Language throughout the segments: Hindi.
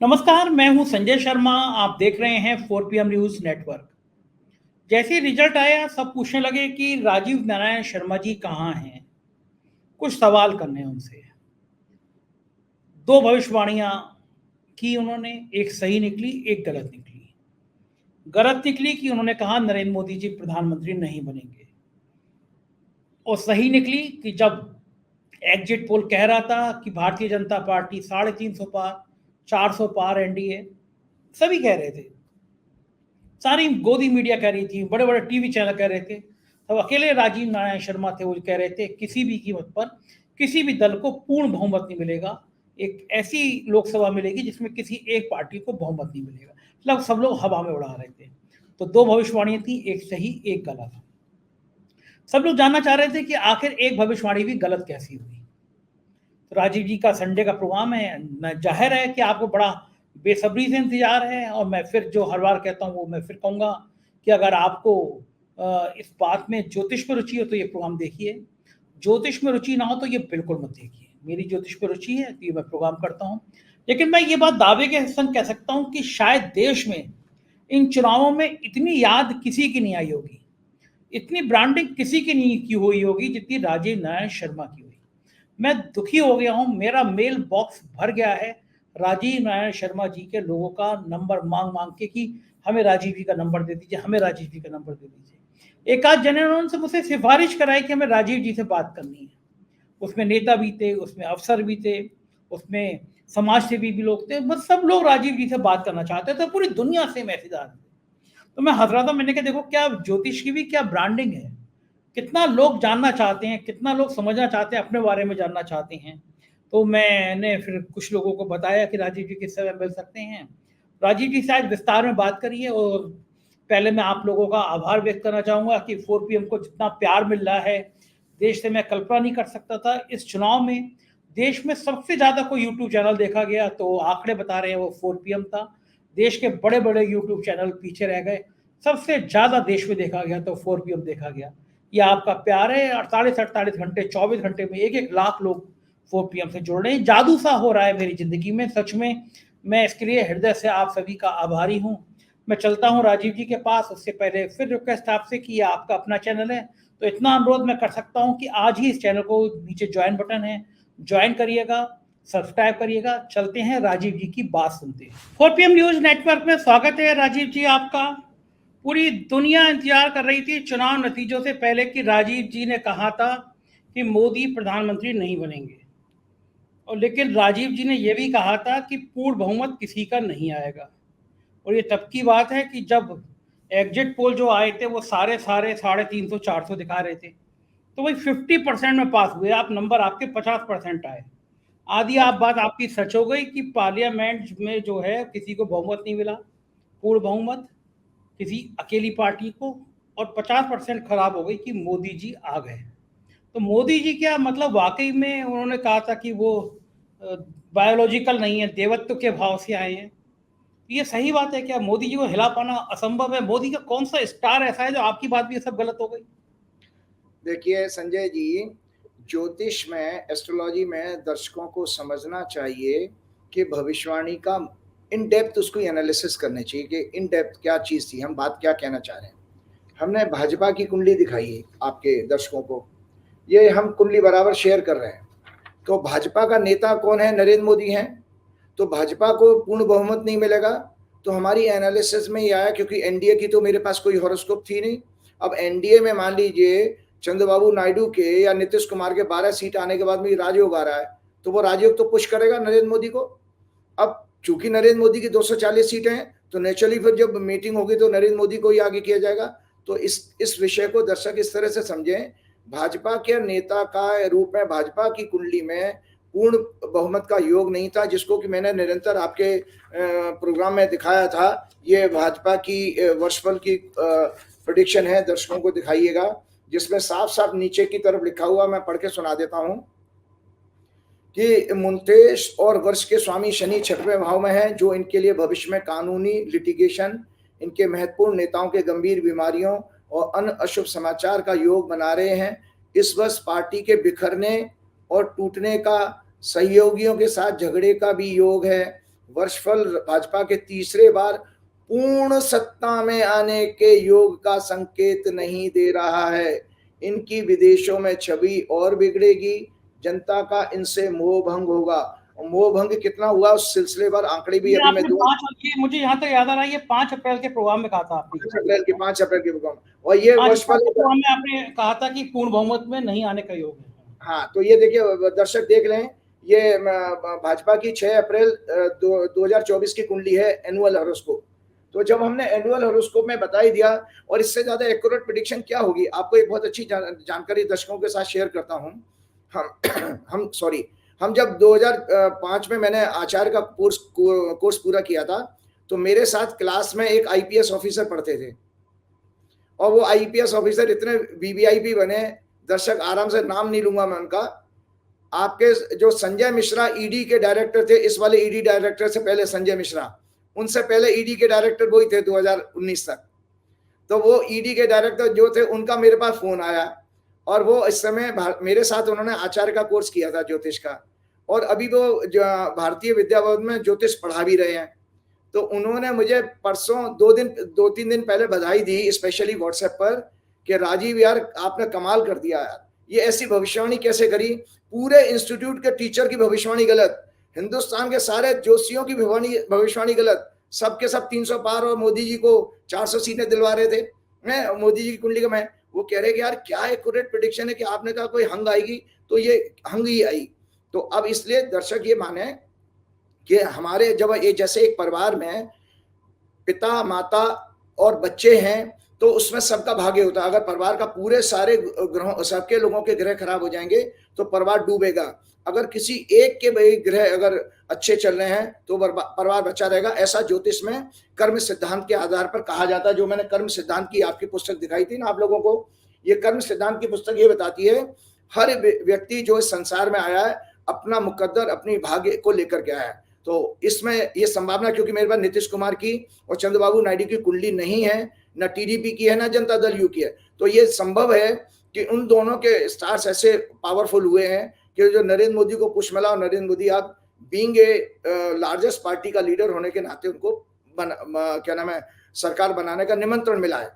नमस्कार, मैं हूं संजय शर्मा। आप देख रहे हैं 4 PM न्यूज नेटवर्क। जैसे ही रिजल्ट आया, सब पूछने लगे कि राजीव नारायण शर्मा जी कहाँ हैं। कुछ सवाल करने हैं उनसे। दो भविष्यवाणियां की उन्होंने, एक सही निकली, एक गलत निकली। गलत निकली कि उन्होंने कहा नरेंद्र मोदी जी प्रधानमंत्री नहीं बनेंगे, और सही निकली कि जब एग्जिट पोल कह रहा था कि भारतीय जनता पार्टी 350 पार, 400 पार एनडीए, सभी कह रहे थे, सारी गोदी मीडिया कह रही थी, बड़े बड़े टीवी चैनल कह रहे थे। तब अकेले राजीव नारायण शर्मा थे, वो कह रहे थे किसी भी कीमत पर किसी भी दल को पूर्ण बहुमत नहीं मिलेगा। एक ऐसी लोकसभा मिलेगी जिसमें किसी एक पार्टी को बहुमत नहीं मिलेगा। मतलब सब लोग हवा में उड़ा रहे थे। तो दो भविष्यवाणियां थी, एक सही एक गलत। सब लोग जानना चाह रहे थे कि आखिर एक भविष्यवाणी भी गलत कैसी हुई। तो राजीव जी का संडे का प्रोग्राम है, जाहिर है कि आपको बड़ा बेसब्री से इंतजार है। और मैं फिर जो हर बार कहता हूँ वो मैं फिर कहूँगा कि अगर आपको इस बात में ज्योतिष में रुचि हो तो ये प्रोग्राम देखिए। ज्योतिष में रुचि ना हो तो ये बिल्कुल मत देखिए। मेरी ज्योतिष में रुचि है तो ये मैं प्रोग्राम करता हूँ। लेकिन मैं ये बात दावे के संग कह सकता हूँ कि शायद देश में इन चुनावों में इतनी याद किसी की नहीं आई होगी, इतनी ब्रांडिंग किसी की नहीं की हुई होगी जितनी राजीव नारायण शर्मा की हुई। मैं दुखी हो गया हूं, मेरा मेल बॉक्स भर गया है राजीव नारायण शर्मा जी के लोगों का नंबर मांग मांग के कि हमें राजीव जी का नंबर दे दीजिए, हमें राजीव जी का नंबर दे दीजिए। एक आध जन ने उनसे मुझसे सिफारिश कराई कि हमें राजीव जी से बात करनी है। उसमें नेता भी थे, उसमें अफसर भी थे, उसमें समाज सेवी भी लोग थे, बस सब लोग राजीव जी से बात करना चाहते थे। पूरी दुनिया से मैसेज आ रहे थे। तो मैं हंस रहा था, मैंने कहा देखो क्या ज्योतिष की भी क्या ब्रांडिंग है, कितना लोग जानना चाहते हैं, कितना लोग समझना चाहते हैं, अपने बारे में जानना चाहते हैं। तो मैंने फिर कुछ लोगों को बताया कि राजीव जी किस समय मिल सकते हैं। राजीव जी शायद विस्तार में बात करिए। और पहले मैं आप लोगों का आभार व्यक्त करना चाहूँगा कि 4 PM को जितना प्यार मिल रहा है देश से, मैं कल्पना नहीं कर सकता था। इस चुनाव में देश में सबसे ज़्यादा कोई यूट्यूब चैनल देखा गया तो आंकड़े बता रहे हैं वो 4 PM था। देश के बड़े बड़े यूट्यूब चैनल पीछे रह गए। सबसे ज़्यादा देश में देखा गया तो 4 PM देखा गया। ये आपका प्यार है। 48-48 घंटे, 24 घंटे में 1-1 लाख लोग 4 PM से जुड़ रहे हैं। जादू सा हो रहा है मेरी ज़िंदगी में, सच में। मैं इसके लिए हृदय से आप सभी का आभारी हूँ। मैं चलता हूँ राजीव जी के पास। उससे पहले फिर रिक्वेस्ट आपसे कि ये आपका अपना चैनल है, तो इतना अनुरोध मैं कर सकता हूँ कि आज ही इस चैनल को, नीचे ज्वाइन बटन है, ज्वाइन करिएगा, सब्सक्राइब करिएगा। चलते हैं राजीव जी की बात सुनते हैं। 4 PM न्यूज नेटवर्क में स्वागत है राजीव जी आपका। पूरी दुनिया इंतजार कर रही थी चुनाव नतीजों से पहले कि राजीव जी ने कहा था कि मोदी प्रधानमंत्री नहीं बनेंगे, और लेकिन राजीव जी ने यह भी कहा था कि पूर्ण बहुमत किसी का नहीं आएगा। और ये तब की बात है कि जब एग्जिट पोल जो आए थे वो सारे सारे 350 400 दिखा रहे थे, तो वही 50% में पास हुए। आप नंबर आपके 50% आए। आधी आप बात आपकी सच हो गई कि पार्लियामेंट में जो है किसी को बहुमत नहीं मिला, पूर्ण बहुमत किसी अकेली पार्टी को। और 50% खराब हो गई कि मोदी जी आ गए। तो मोदी जी क्या मतलब वाकई में उन्होंने कहा था कि वो बायोलॉजिकल नहीं है, देवत्व के भाव से आए हैं। ये सही बात है क्या? मोदी जी को हिला पाना असंभव है? मोदी का कौन सा स्टार ऐसा है जो आपकी बात भी सब गलत हो गई? देखिए संजय जी, ज्योतिष में, एस्ट्रोलॉजी में दर्शकों को समझना चाहिए कि भविष्यवाणी का इन डेप्थ उसको एनालिसिस करने चाहिए कि इन डेप्थ क्या चीज़ थी, हम बात क्या कहना चाह रहे हैं। हमने भाजपा की कुंडली दिखाई है आपके दर्शकों को, ये हम कुंडली बराबर शेयर कर रहे हैं। तो भाजपा का नेता कौन है? नरेंद्र मोदी हैं। तो भाजपा को पूर्ण बहुमत नहीं मिलेगा। तो हमारी एनालिसिस में ये आया, क्योंकि एनडीए की तो मेरे पास कोई हॉरोस्कोप थी नहीं। अब एनडीए में मान लीजिए चंद्रबाबू नायडू के या नीतीश कुमार के 12 सीट आने के बाद में राजयोग आ रहा है, तो वो राजयोग तो पुश करेगा नरेंद्र मोदी को। अब चूंकि नरेंद्र मोदी की 240 सीटें हैं, तो नेचुरली फिर जब मीटिंग होगी तो नरेंद्र मोदी को ही आगे किया जाएगा। तो इस विषय को दर्शक इस तरह से समझें, भाजपा के नेता का रूप में भाजपा की कुंडली में पूर्ण बहुमत का योग नहीं था, जिसको कि मैंने निरंतर आपके प्रोग्राम में दिखाया था। ये भाजपा की वर्षफल की प्रेडिक्शन है, दर्शकों को दिखाइएगा, जिसमें साफ साफ नीचे की तरफ लिखा हुआ, मैं पढ़ के सुना देता हूं कि मुंतेश और वर्ष के स्वामी शनि 6वें भाव में है, जो इनके लिए भविष्य में कानूनी लिटिगेशन, इनके महत्वपूर्ण नेताओं के गंभीर बीमारियों और अन्य अशुभ समाचार का योग बना रहे हैं। इस वर्ष पार्टी के बिखरने और टूटने का, सहयोगियों के साथ झगड़े का भी योग है। वर्षफल भाजपा के तीसरे बार पूर्ण सत्ता में आने के योग का संकेत नहीं दे रहा है। इनकी विदेशों में छवि और बिगड़ेगी, जनता का इनसे मोह भंग होगा। मोह भंग कितना हुआ उस सिलसिलेवार आंकड़े भी ये अभी मैं आपने दूंगा। 5, ये मुझे यहाँ तक याद आ रहा है, ये 5 अप्रैल के प्रोग्राम में कहा था आपने। 5 अप्रैल के प्रोग्राम, और ये 5 अप्रैल वर्षफल के प्रोग्राम में आपने कहा था कि पूर्ण बहुमत में नहीं आने का योग है। हाँ, तो ये देखिए दर्शक देख लें, ये भाजपा की 6 अप्रैल 2024 की कुंडली है, एनुअल हॉरोस्कोप। तो जब हमने एनुअल हॉरोस्कोप में बता ही दिया, और इससे ज्यादा एक्यूरेट प्रेडिक्शन क्या होगी, आपको एक बहुत अच्छी जानकारी दर्शकों के साथ शेयर करता हूं। हम जब 2005 में मैंने आचार्य का कोर्स पूरा किया था, तो मेरे साथ क्लास में एक आईपीएस ऑफिसर पढ़ते थे, और वो आईपीएस ऑफिसर इतने वीवीआईपी बने, दर्शक आराम से नाम नहीं लूंगा मैं उनका, आपके जो संजय मिश्रा ईडी के डायरेक्टर थे, इस वाले ईडी डायरेक्टर से पहले संजय मिश्रा, उनसे पहले ईडी के डायरेक्टर वही थे 2019 तक। तो वो ईडी के डायरेक्टर जो थे, उनका मेरे पास फोन आया, और वो इस समय मेरे साथ उन्होंने आचार्य का कोर्स किया था ज्योतिष का, और अभी वो भारतीय विद्या भवन में ज्योतिष पढ़ा भी रहे हैं। तो उन्होंने मुझे परसों 2-3 दिन पहले बधाई दी, स्पेशली व्हाट्सएप पर, कि राजीव यार आपने कमाल कर दिया यार, ये ऐसी भविष्यवाणी कैसे करी, पूरे इंस्टीट्यूट के टीचर की भविष्यवाणी गलत, हिंदुस्तान के सारे जोशियों की भविष्यवाणी गलत, सबके सब 300 पार, और मोदी जी को 400 सीटें दिलवा रहे थे। मैं मोदी जी की कुंडली का, मैं वो कह रहे कि यार क्या एक्यूरेट प्रेडिक्शन है, कि आपने कहा कोई हंग आएगी, तो ये हंग ही आई। तो अब इसलिए दर्शक ये माने कि हमारे जब ये जैसे एक परिवार में पिता माता और बच्चे हैं, तो उसमें सबका भाग्य होता है। अगर परिवार का पूरे सारे ग्रहों, सबके लोगों के ग्रह खराब हो जाएंगे तो परिवार डूबेगा। अगर किसी एक के भाई ग्रह अगर अच्छे चल रहे हैं तो परिवार बचा रहेगा। ऐसा ज्योतिष में कर्म सिद्धांत के आधार पर कहा जाता है। जो मैंने कर्म सिद्धांत की आपकी पुस्तक दिखाई थी ना आप लोगों को, ये कर्म सिद्धांत की पुस्तक ये बताती है हर व्यक्ति जो इस संसार में आया है अपना मुकद्दर, अपनी भाग्य को लेकर के आया है। तो इसमें ये संभावना, क्योंकि मेरे पास नीतीश कुमार की और चंद्रबाबू नायडू की कुंडली नहीं है, न टीडीपी की है, न जनता दल यू की है, तो ये संभव है कि उन दोनों के स्टार्स ऐसे पावरफुल हुए हैं कि जो नरेंद्र मोदी को पुश मिला, और नरेंद्र मोदी आप बीइंग ए लार्जेस्ट पार्टी का लीडर होने के नाते उनको क्या नाम है सरकार बनाने का निमंत्रण मिला है।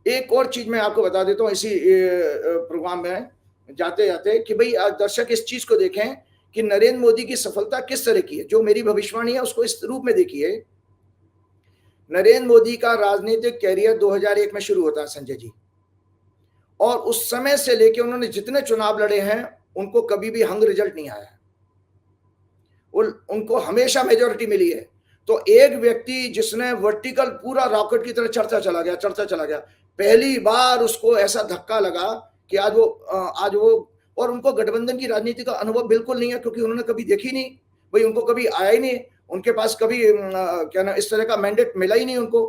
एक और चीज मैं आपको बता देता हूँ इसी प्रोग्राम में जाते जाते, कि भाई दर्शक इस चीज को देखें कि नरेंद्र मोदी की सफलता किस तरह की है। जो मेरी भविष्यवाणी है उसको इस रूप में देखिए। नरेंद्र मोदी का राजनीतिक कैरियर 2001 में शुरू होता है संजय जी, और उस समय से लेके उन्होंने जितने चुनाव लड़े हैं उनको कभी भी हंग रिजल्ट नहीं आया, उनको हमेशा मेजॉरिटी मिली है। तो एक व्यक्ति जिसने वर्टिकल पूरा रॉकेट की तरह चढ़ता चला गया, पहली बार उसको ऐसा धक्का लगा कि आज वो और उनको गठबंधन की राजनीति का अनुभव बिल्कुल नहीं है, क्योंकि उन्होंने कभी देखी नहीं भाई, उनको कभी आया ही नहीं, उनके पास कभी क्या ना इस तरह का मैंडेट मिला ही नहीं उनको।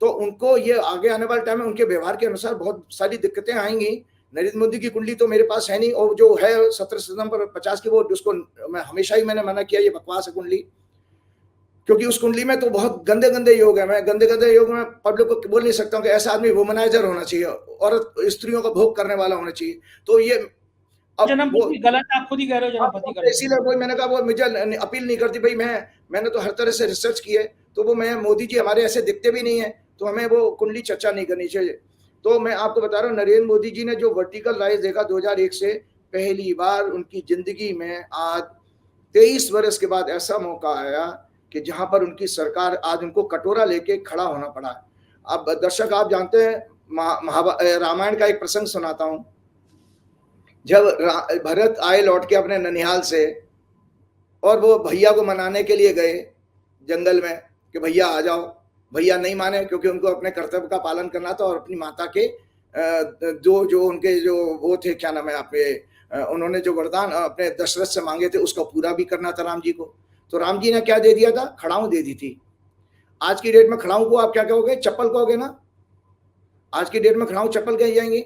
तो उनको ये आगे आने वाले टाइम में उनके व्यवहार के अनुसार बहुत सारी दिक्कतें आएंगी। नरेंद्र मोदी की कुंडली तो मेरे पास है नहीं, और जो है 17 सितंबर 50 की, वो उसको मैं हमेशा ही मैंने मना किया, ये बकवास है कुंडली, क्योंकि उस कुंडली में तो बहुत गंदे गंदे योग है। मैं गंदे योग में पब्लिक को बोल नहीं सकता हूँ कि ऐसा आदमी वुमनाइजर होना चाहिए, औरत स्त्रियों का भोग करने वाला होना चाहिए। तो ये जन्मपति गलत, आप खुद ही कह रहे हो जन्मपति गलत। इसीलिए वही मैंने कहा, वो मुझे अपील नहीं करती भाई, मैंने तो हर तरह से रिसर्च की है, तो वो मैं मोदी जी हमारे ऐसे दिखते भी नहीं है, तो हमें वो कुंडली चर्चा नहीं करनी चाहिए। तो मैं आपको बता रहा हूँ नरेंद्र मोदी जी ने जो वर्टिकल राइज देखा 2001 से, पहली बार उनकी जिंदगी में आज 23 वर्ष के बाद ऐसा मौका आया कि जहां पर उनकी सरकार आज उनको कटोरा लेके खड़ा होना पड़ा। अब दर्शक आप जानते हैं रामायण का एक प्रसंग सुनाता हूं। जब भरत आए लौट के अपने ननिहाल से, और वो भैया को मनाने के लिए गए जंगल में कि भैया आ जाओ, भैया नहीं माने, क्योंकि उनको अपने कर्तव्य का पालन करना था, और अपनी माता के जो उनके जो वो थे, क्या नाम है आपके, उन्होंने जो वरदान अपने दशरथ से मांगे थे उसको पूरा भी करना था राम जी को। तो राम जी ने क्या दे दिया था, खड़ाऊ दे दी थी। आज की डेट में खड़ाऊ को आप क्या कहोगे, चप्पल कहोगे ना, आज की डेट में खड़ाऊ चप्पल कही जाएंगी।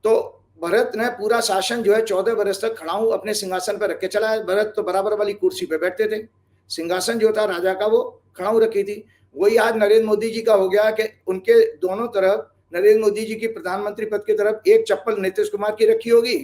तो भरत ने पूरा शासन जो है 14 वर्ष तक खड़ाऊ अपने सिंहासन पर रख के चला है। भरत तो बराबर वाली कुर्सी पे बैठते थे, सिंहासन जो था राजा का वो खड़ाऊ रखी थी। वही आज नरेंद्र मोदी जी का हो गया कि उनके दोनों तरफ, नरेंद्र मोदी जी की प्रधानमंत्री पद की तरफ एक चप्पल नीतीश कुमार की रखी होगी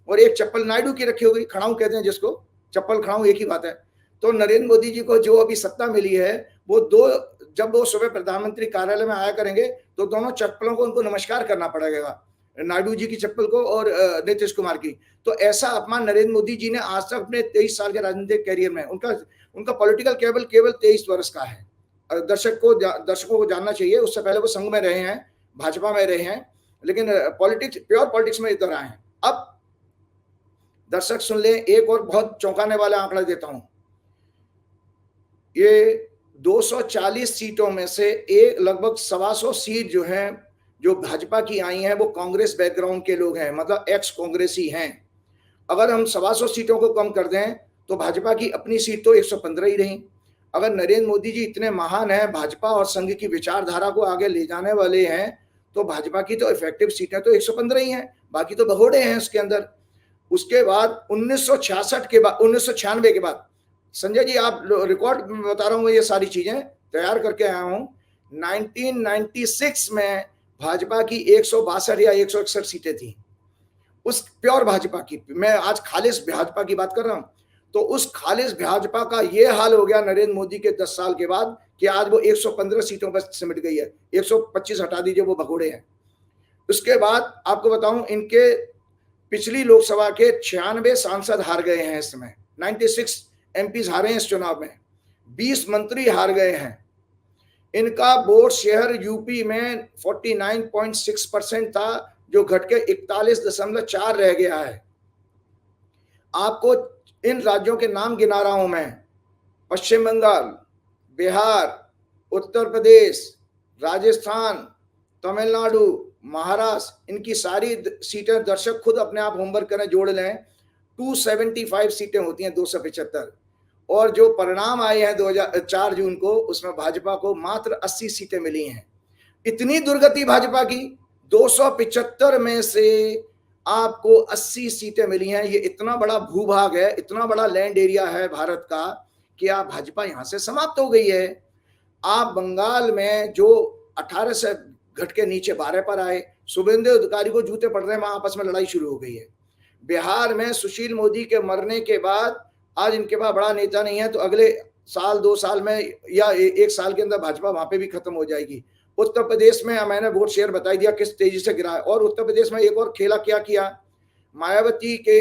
और एक चप्पल नायडू की रखी होगी। खड़ाऊ कहते हैं जिसको, चप्पल खड़ाऊ एक ही बात है। तो नरेंद्र मोदी जी को जो अभी सत्ता मिली है, जब वो सुबह प्रधानमंत्री कार्यालय में आया करेंगे तो दोनों चप्पलों को उनको नमस्कार करना पड़ेगा, नायडू जी की चप्पल को और नीतीश कुमार की। तो ऐसा अपमान नरेंद्र मोदी जी ने आज तक अपने 23 साल के राजनीतिक कैरियर में, उनका पॉलिटिकल केवल 23 वर्ष का है। दर्शकों को जानना चाहिए, उससे पहले वो संघ में रहे हैं, भाजपा में रहे हैं, लेकिन प्योर पॉलिटिक्स में इधर आए हैं। अब दर्शक सुन ले, एक और बहुत चौंकाने वाला आंकड़ा देता हूं। ये 240 सीटों में से लगभग 125 सीट जो है, जो भाजपा की आई हैं, वो कांग्रेस बैकग्राउंड के लोग हैं, मतलब एक्स कांग्रेसी हैं। अगर हम 125 सीटों को कम कर दें तो भाजपा की अपनी सीट तो 115 ही रही। अगर नरेंद्र मोदी जी इतने महान हैं, भाजपा और संघ की विचारधारा को आगे ले जाने वाले हैं, तो भाजपा की तो इफेक्टिव सीटें तो 115 ही हैं, बाकी तो भगोड़े हैं उसके अंदर। उसके बाद 1996 के बाद, संजय जी आप रिकॉर्ड बता रहा हूँ, ये सारी चीजें तैयार करके आया हूं, 1996 में भाजपा की 162 या 161 सीटें थी, उस प्योर भाजपा की। मैं आज खालिस भाजपा की बात कर रहा हूं। तो उस खालिस भाजपा का ये हाल हो गया नरेंद्र मोदी के 10 साल के बाद कि आज वो 115 सीटों पर सिमट गई है, 125 हटा दीजिए, वो भगोड़े हैं। उसके बाद आपको बताऊं, इनके पिछली लोकसभा के 96 सांसद हार गए हैं इस समय, 96 एमपीज हारे हैं इस चुनाव में, 20 मंत्री हार गए हैं। इनका वोट शेयर यूपी में 49.6% था, जो घट के 41.4 रह गया है। आपको इन राज्यों के नाम गिना रहा हूं मैं, पश्चिम बंगाल, बिहार, उत्तर प्रदेश, राजस्थान, तमिलनाडु, महाराष्ट्र, इनकी सारी सीटें दर्शक खुद अपने आप होमवर्क करें, जोड़ लें, 275 सीटें होती हैं, 275। और जो परिणाम आए हैं 2004 जून को, उसमें भाजपा को मात्र 80 सीटें मिली हैं। इतनी दुर्गति भाजपा की, 275 में से आपको 80 सीटें मिली हैं। ये इतना बड़ा भूभाग है, इतना बड़ा लैंड एरिया है भारत का, कि आप भाजपा यहां से समाप्त हो गई है। आप बंगाल में जो 18 से घट के नीचे 12 पर आए, शुभेंदु अधिकारी को जूते पड़ रहे हैं, वहां आपस में लड़ाई शुरू हो गई है। बिहार में सुशील मोदी के मरने के बाद आज इनके पास बड़ा नेता नहीं है, तो अगले साल 2 साल में या 1 साल के अंदर भाजपा वहां पे भी खत्म हो जाएगी। उत्तर प्रदेश में मैंने वोट शेयर बता दिया किस तेजी से गिरा है। और उत्तर प्रदेश में एक और खेला क्या किया, मायावती के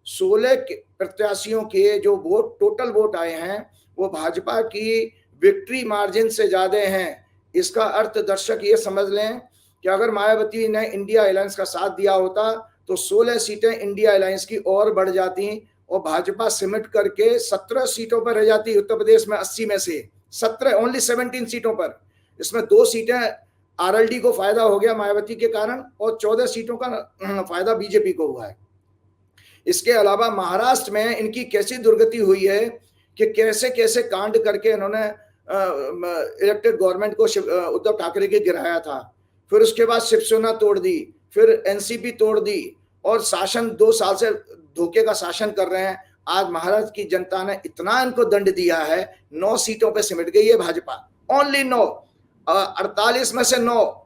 16 प्रत्याशियों के जो वोट टोटल वोट आए हैं, वो भाजपा की विक्ट्री मार्जिन से ज्यादा हैं। इसका अर्थ दर्शक ये समझ लें कि अगर मायावती ने इंडिया अलायंस का साथ दिया होता तो 16 सीटें इंडिया अलायंस की और बढ़ जाती और भाजपा सिमट करके 17 सीटों पर रह जाती। उत्तर प्रदेश में 80 में से 17, ओनली 17 सीटों पर। इसमें 2 सीटें आरएलडी को फायदा हो गया मायावती के कारण, और 14 सीटों का फायदा बीजेपी को हुआ है। इसके अलावा महाराष्ट्र में इनकी कैसी दुर्गति हुई है कि कैसे कैसे कांड करके इन्होंने इलेक्टेड गवर्नमेंट को उद्धव ठाकरे के गिराया था। फिर उसके बाद शिवसेना तोड़ दी, फिर एनसीपी तोड़ दी, और शासन 2 साल से धोखे का शासन कर रहे हैं। आज महाराष्ट्र की जनता ने इतना इनको दंड दिया है, 9 सीटों पे सिमट गई है भाजपा, ओनली 9, 48 में से 9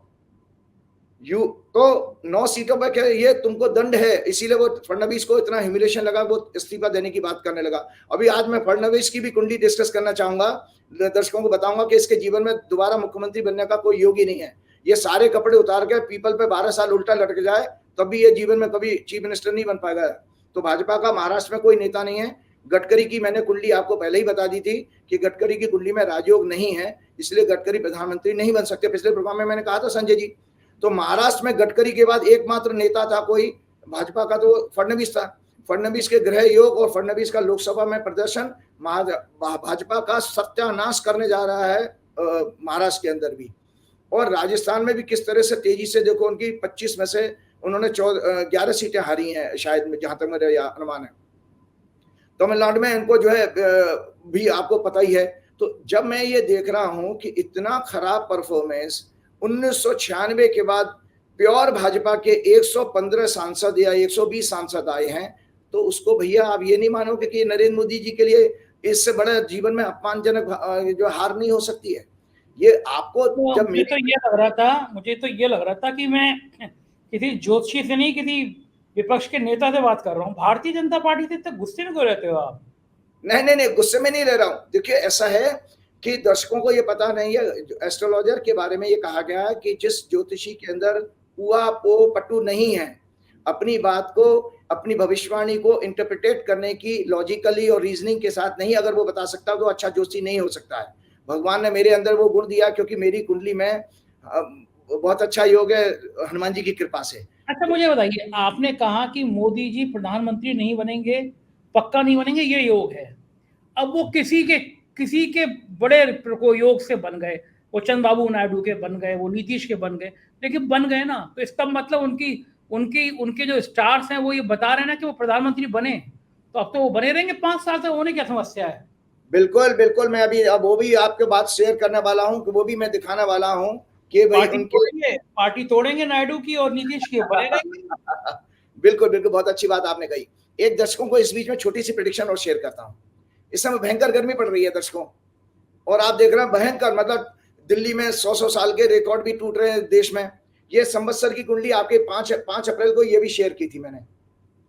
तो 9 सीटों पर ये तुमको दंड है। इसीलिए वो फडणवीस को इतना ह्यूमिलेशन लगा, वो इस्तीफा देने की बात करने लगा। अभी आज मैं फडणवीस की भी कुंडली डिस्कस करना चाहूंगा, दर्शकों को बताऊंगा कि इसके जीवन में दोबारा मुख्यमंत्री बनने का कोई योग ही नहीं है। ये सारे कपड़े उतार के पीपल पे 12 साल उल्टा लटक जाए तब भी ये जीवन में कभी चीफ मिनिस्टर नहीं बन पाएगा। तो भाजपा का महाराष्ट्र में कोई नेता नहीं है। गडकरी की मैंने कुंडली आपको पहले ही बता दी थी कि गडकरी की कुंडली में राजयोग नहीं है, इसलिए गडकरी प्रधानमंत्री नहीं बन सकते। पिछले प्रोग्राम में मैंने कहा था संजय जी। तो महाराष्ट्र में गडकरी के बाद एकमात्र नेता था कोई भाजपा का, तो फडणवीस था। फडणवीस के गृह योग और फडणवीस का लोकसभा में प्रदर्शन भाजपा का सत्यानाश करने जा रहा है महाराष्ट्र के अंदर भी। और राजस्थान में भी किस तरह से तेजी से देखो, उनकी 25 में से उन्होंने 11 सीटें हारी हैं शायद, जहां तक मेरा अनुमान है। तमिलनाडु में इनको जो है भी आपको पता ही है। तो जब मैं ये देख रहा हूं कि इतना खराब परफॉर्मेंस 1996 के बाद प्योर भाजपा के 115 सांसद या 120 सांसद आए हैं, तो उसको भैया आप ये नहीं मानोगे कि नरेंद्र मोदी जी के लिए इससे बड़ा जीवन में अपमानजनक जो हार नहीं हो सकती है। ये आपको तो जब मुझे तो ये लग रहा था कि मैं किसी ज्योतिषी से नहीं, किसी विपक्ष के नेता से बात कर रहा हूँ। भारतीय जनता पार्टी से इतने गुस्से में क्यों रहते हो आप? नहीं नहीं नहीं, गुस्से में नहीं ले रहा हूं। देखिए ऐसा है कि दर्शकों को ये पता नहीं है, एस्ट्रोलॉजर के बारे में ये कहा गया है कि जिस ज्योतिषी के अंदर उआ पो पट्टू नहीं है, अपनी बात को, अपनी भविष्यवाणी को इंटरप्रिटेट करने की लॉजिकली और रीजनिंग के साथ नहीं अगर वो बता सकता तो अच्छा ज्योतिषी नहीं हो सकता है। भगवान ने मेरे अंदर वो गुण दिया क्योंकि मेरी कुंडली में बहुत अच्छा योग है हनुमान जी की कृपा से। अच्छा मुझे बताइए, आपने कहा कि मोदी जी प्रधानमंत्री नहीं बनेंगे, पक्का नहीं बनेंगे, ये योग है। अब वो किसी के बड़े योग से बन गए, वो चंद्रबाबू नायडू के बन गए, वो नीतीश के बन गए, लेकिन बन गए ना, तो इसका मतलब उनकी उनकी उनके जो स्टार्स हैं वो ये बता रहे हैं ना कि वो प्रधानमंत्री बने, तो अब तो वो बने रहेंगे 5 साल से, होने क्या समस्या है। बिल्कुल बिल्कुल, मैं अभी अब वो भी आपके बात शेयर करने वाला हूं कि वो भी मैं दिखाने वाला हूं कि भाई उनके पार्टी तोड़ेंगे नायडू की और नीतीश की, बने रहेंगे। बिल्कुल बिल्कुल, बहुत अच्छी बात आपने कही। एक दर्शकों को इस बीच में छोटी सी प्रेडिक्शन और शेयर करता हूं। इस समय भयंकर गर्मी पड़ रही है दर्शकों, और आप देख रहे हैं भयंकर, मतलब दिल्ली में 100 साल के रिकॉर्ड भी टूट रहे हैं देश में। ये संवत्सर की कुंडली आपके 5 अप्रैल को ये भी शेयर की थी मैंने।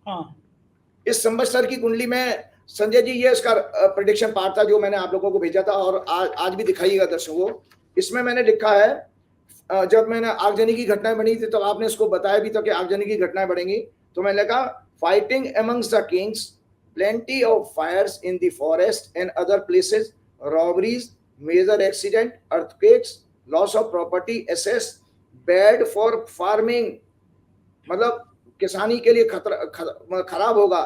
हाँ, इस संवत्सर की कुंडली में संजय जी ये इसका प्रेडिक्शन पार्ट था जो मैंने आप लोगों को भेजा था, और आज भी दिखाइएगा दर्शकों को। इसमें मैंने लिखा है, जब मैंने आगजनी की घटनाएं बनी थी तो आपने इसको बताया भी था कि आगजनी की घटनाएं बढ़ेंगी, तो मैंने लिखा fighting amongst the Kings, plenty of fires in the forest and other places, robberies, major accident, earthquakes, loss of property, assets, bad for farming, मतलब किसानी के लिए खराब होगा।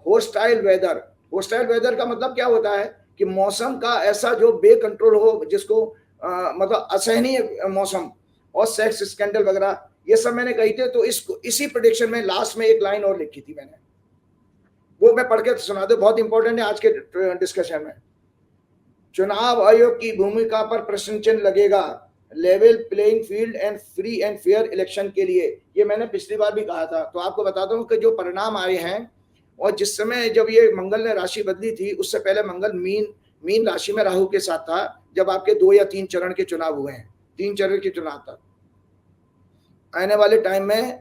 होस्टाइल वेदर, होस्टाइल वेदर का मतलब क्या होता है कि मौसम का ऐसा जो बेकंट्रोल हो, जिसको मतलब असहनीय मौसम, और सेक्स स्कैंडल वगैरह, ये सब मैंने कही थे। तो इसी प्रेडिक्शन में लास्ट में एक लाइन और लिखी थी मैंने, वो मैं पढ़ के सुना दे, बहुत इंपॉर्टेंट है आज के डिस्कशन में। चुनाव आयोग की भूमिका पर प्रश्न चिन्ह लगेगा, level playing field and free and fair election के लिए। ये मैंने पिछली बार भी कहा था। तो आपको बताता हूँ कि जो परिणाम आए हैं, और जिस समय जब ये मंगल ने राशि बदली थी, उससे पहले मंगल मीन राशि में राहु के साथ था, जब आपके 2 या 3 चरण के चुनाव हुए हैं, 3 चरण के चुनाव था। आने वाले टाइम में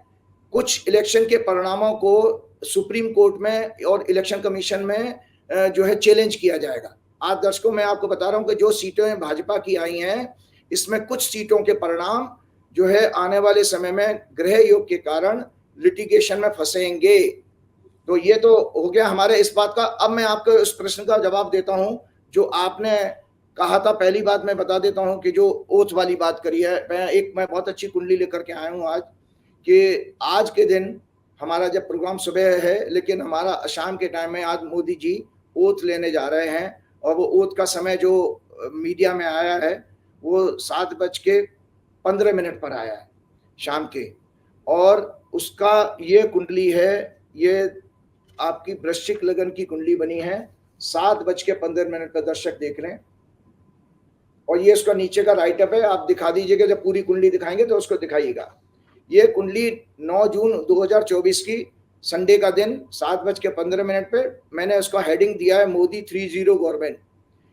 कुछ इलेक्शन के परिणामों को सुप्रीम कोर्ट में और इलेक्शन कमीशन में जो है चैलेंज किया जाएगा। आज दर्शकों मैं आपको बता रहा हूं कि जो सीटें भाजपा की आई हैं, इसमें कुछ सीटों के परिणाम जो है आने वाले समय में ग्रह योग के कारण लिटिगेशन में फंसेंगे। तो ये तो हो गया हमारे इस बात का। अब मैं आपको इस प्रश्न का जवाब देता हूं जो आपने कहा था। पहली बात मैं बता देता हूं कि जो ओथ वाली बात करी है, मैं बहुत अच्छी कुंडली लेकर के आया हूं आज, कि आज के दिन हमारा जब प्रोग्राम सुबह है, लेकिन हमारा शाम के टाइम में आज मोदी जी ओथ लेने जा रहे हैं, और वो ओथ का समय जो मीडिया में आया है वो 7:15 पर आया है शाम के, और उसका ये कुंडली है, ये आपकी वृश्चिक लगन की कुंडली बनी है। 7:15 पर दर्शक देख रहे हैं, और ये उसका नीचे का राइट अप है। आप दिखा दीजिएगा, जब पूरी कुंडली दिखाएंगे तो उसको दिखाइएगा। ये कुंडली 9 जून 2024 की संडे का दिन 7:15 पे मैंने उसका हेडिंग दिया है मोदी 30 गवर्नमेंट।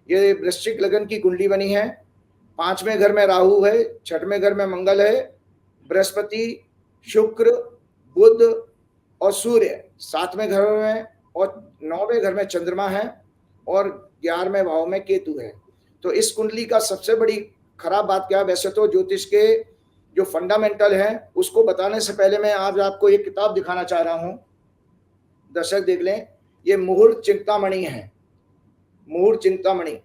ये वृश्चिक लगन की कुंडली बनी है। 5वें घर में राहु है, 6वें घर में मंगल है, बृहस्पति, शुक्र, बुध और सूर्य 7वें घर में, और 9वें घर में चंद्रमा है, और 11वें भाव में केतु है। तो इस कुंडली का सबसे बड़ी खराब बात क्या है, वैसे तो ज्योतिष के जो फंडामेंटल है उसको बताने से पहले मैं आज आपको एक किताब दिखाना चाह रहा हूं, दर्शक देख लें। ये मुहूर्त चिंतामणि है, मुहूर्त चिंतामणि।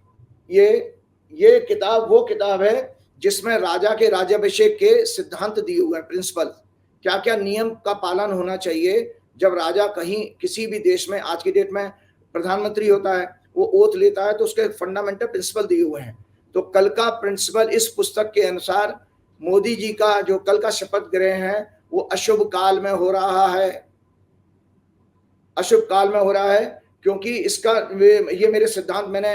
ये किताब वो किताब है जिसमें राजा के राज्याभिषेक के सिद्धांत दिए हुए हैं, प्रिंसिपल, क्या क्या नियम का पालन होना चाहिए जब राजा कहीं किसी भी देश में, आज की डेट में प्रधानमंत्री होता है, वो ओथ लेता है, तो उसके फंडामेंटल प्रिंसिपल दिए हुए हैं। तो कल का प्रिंसिपल इस पुस्तक के अनुसार मोदी जी का जो कल का शपथ ग्रहण है वो अशुभ काल में हो रहा है, अशुभ काल में हो रहा है, क्योंकि इसका ये मेरे सिद्धांत मैंने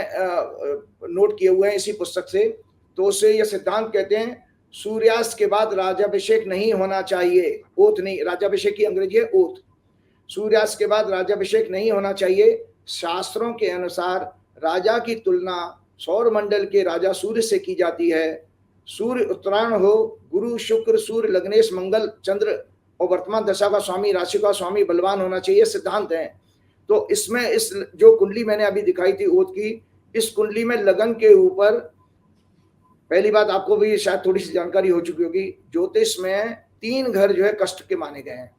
नोट किए हुए हैं इसी पुस्तक से। तो उससे ये सिद्धांत कहते हैं सूर्यास्त के बाद राज्याभिषेक नहीं होना चाहिए, ओथ नहीं, राज्याभिषेक की अंग्रेजी है ओथ। सूर्यास्त के बाद राज्याभिषेक नहीं होना चाहिए। शास्त्रों के अनुसार राजा की तुलना सौर मंडल के राजा सूर्य से की जाती है। सूर्य उत्तरायण हो, गुरु शुक्र सूर्य लग्नेश मंगल चंद्र और वर्तमान दशा का स्वामी, राशि का स्वामी बलवान होना चाहिए, सिद्धांत है। तो इसमें इस जो कुंडली मैंने अभी दिखाई थी ओद की, इस कुंडली में लगन के ऊपर, पहली बात आपको भी शायद थोड़ी सी जानकारी हो चुकी होगी, ज्योतिष में 3 घर जो है कष्ट के माने गए हैं,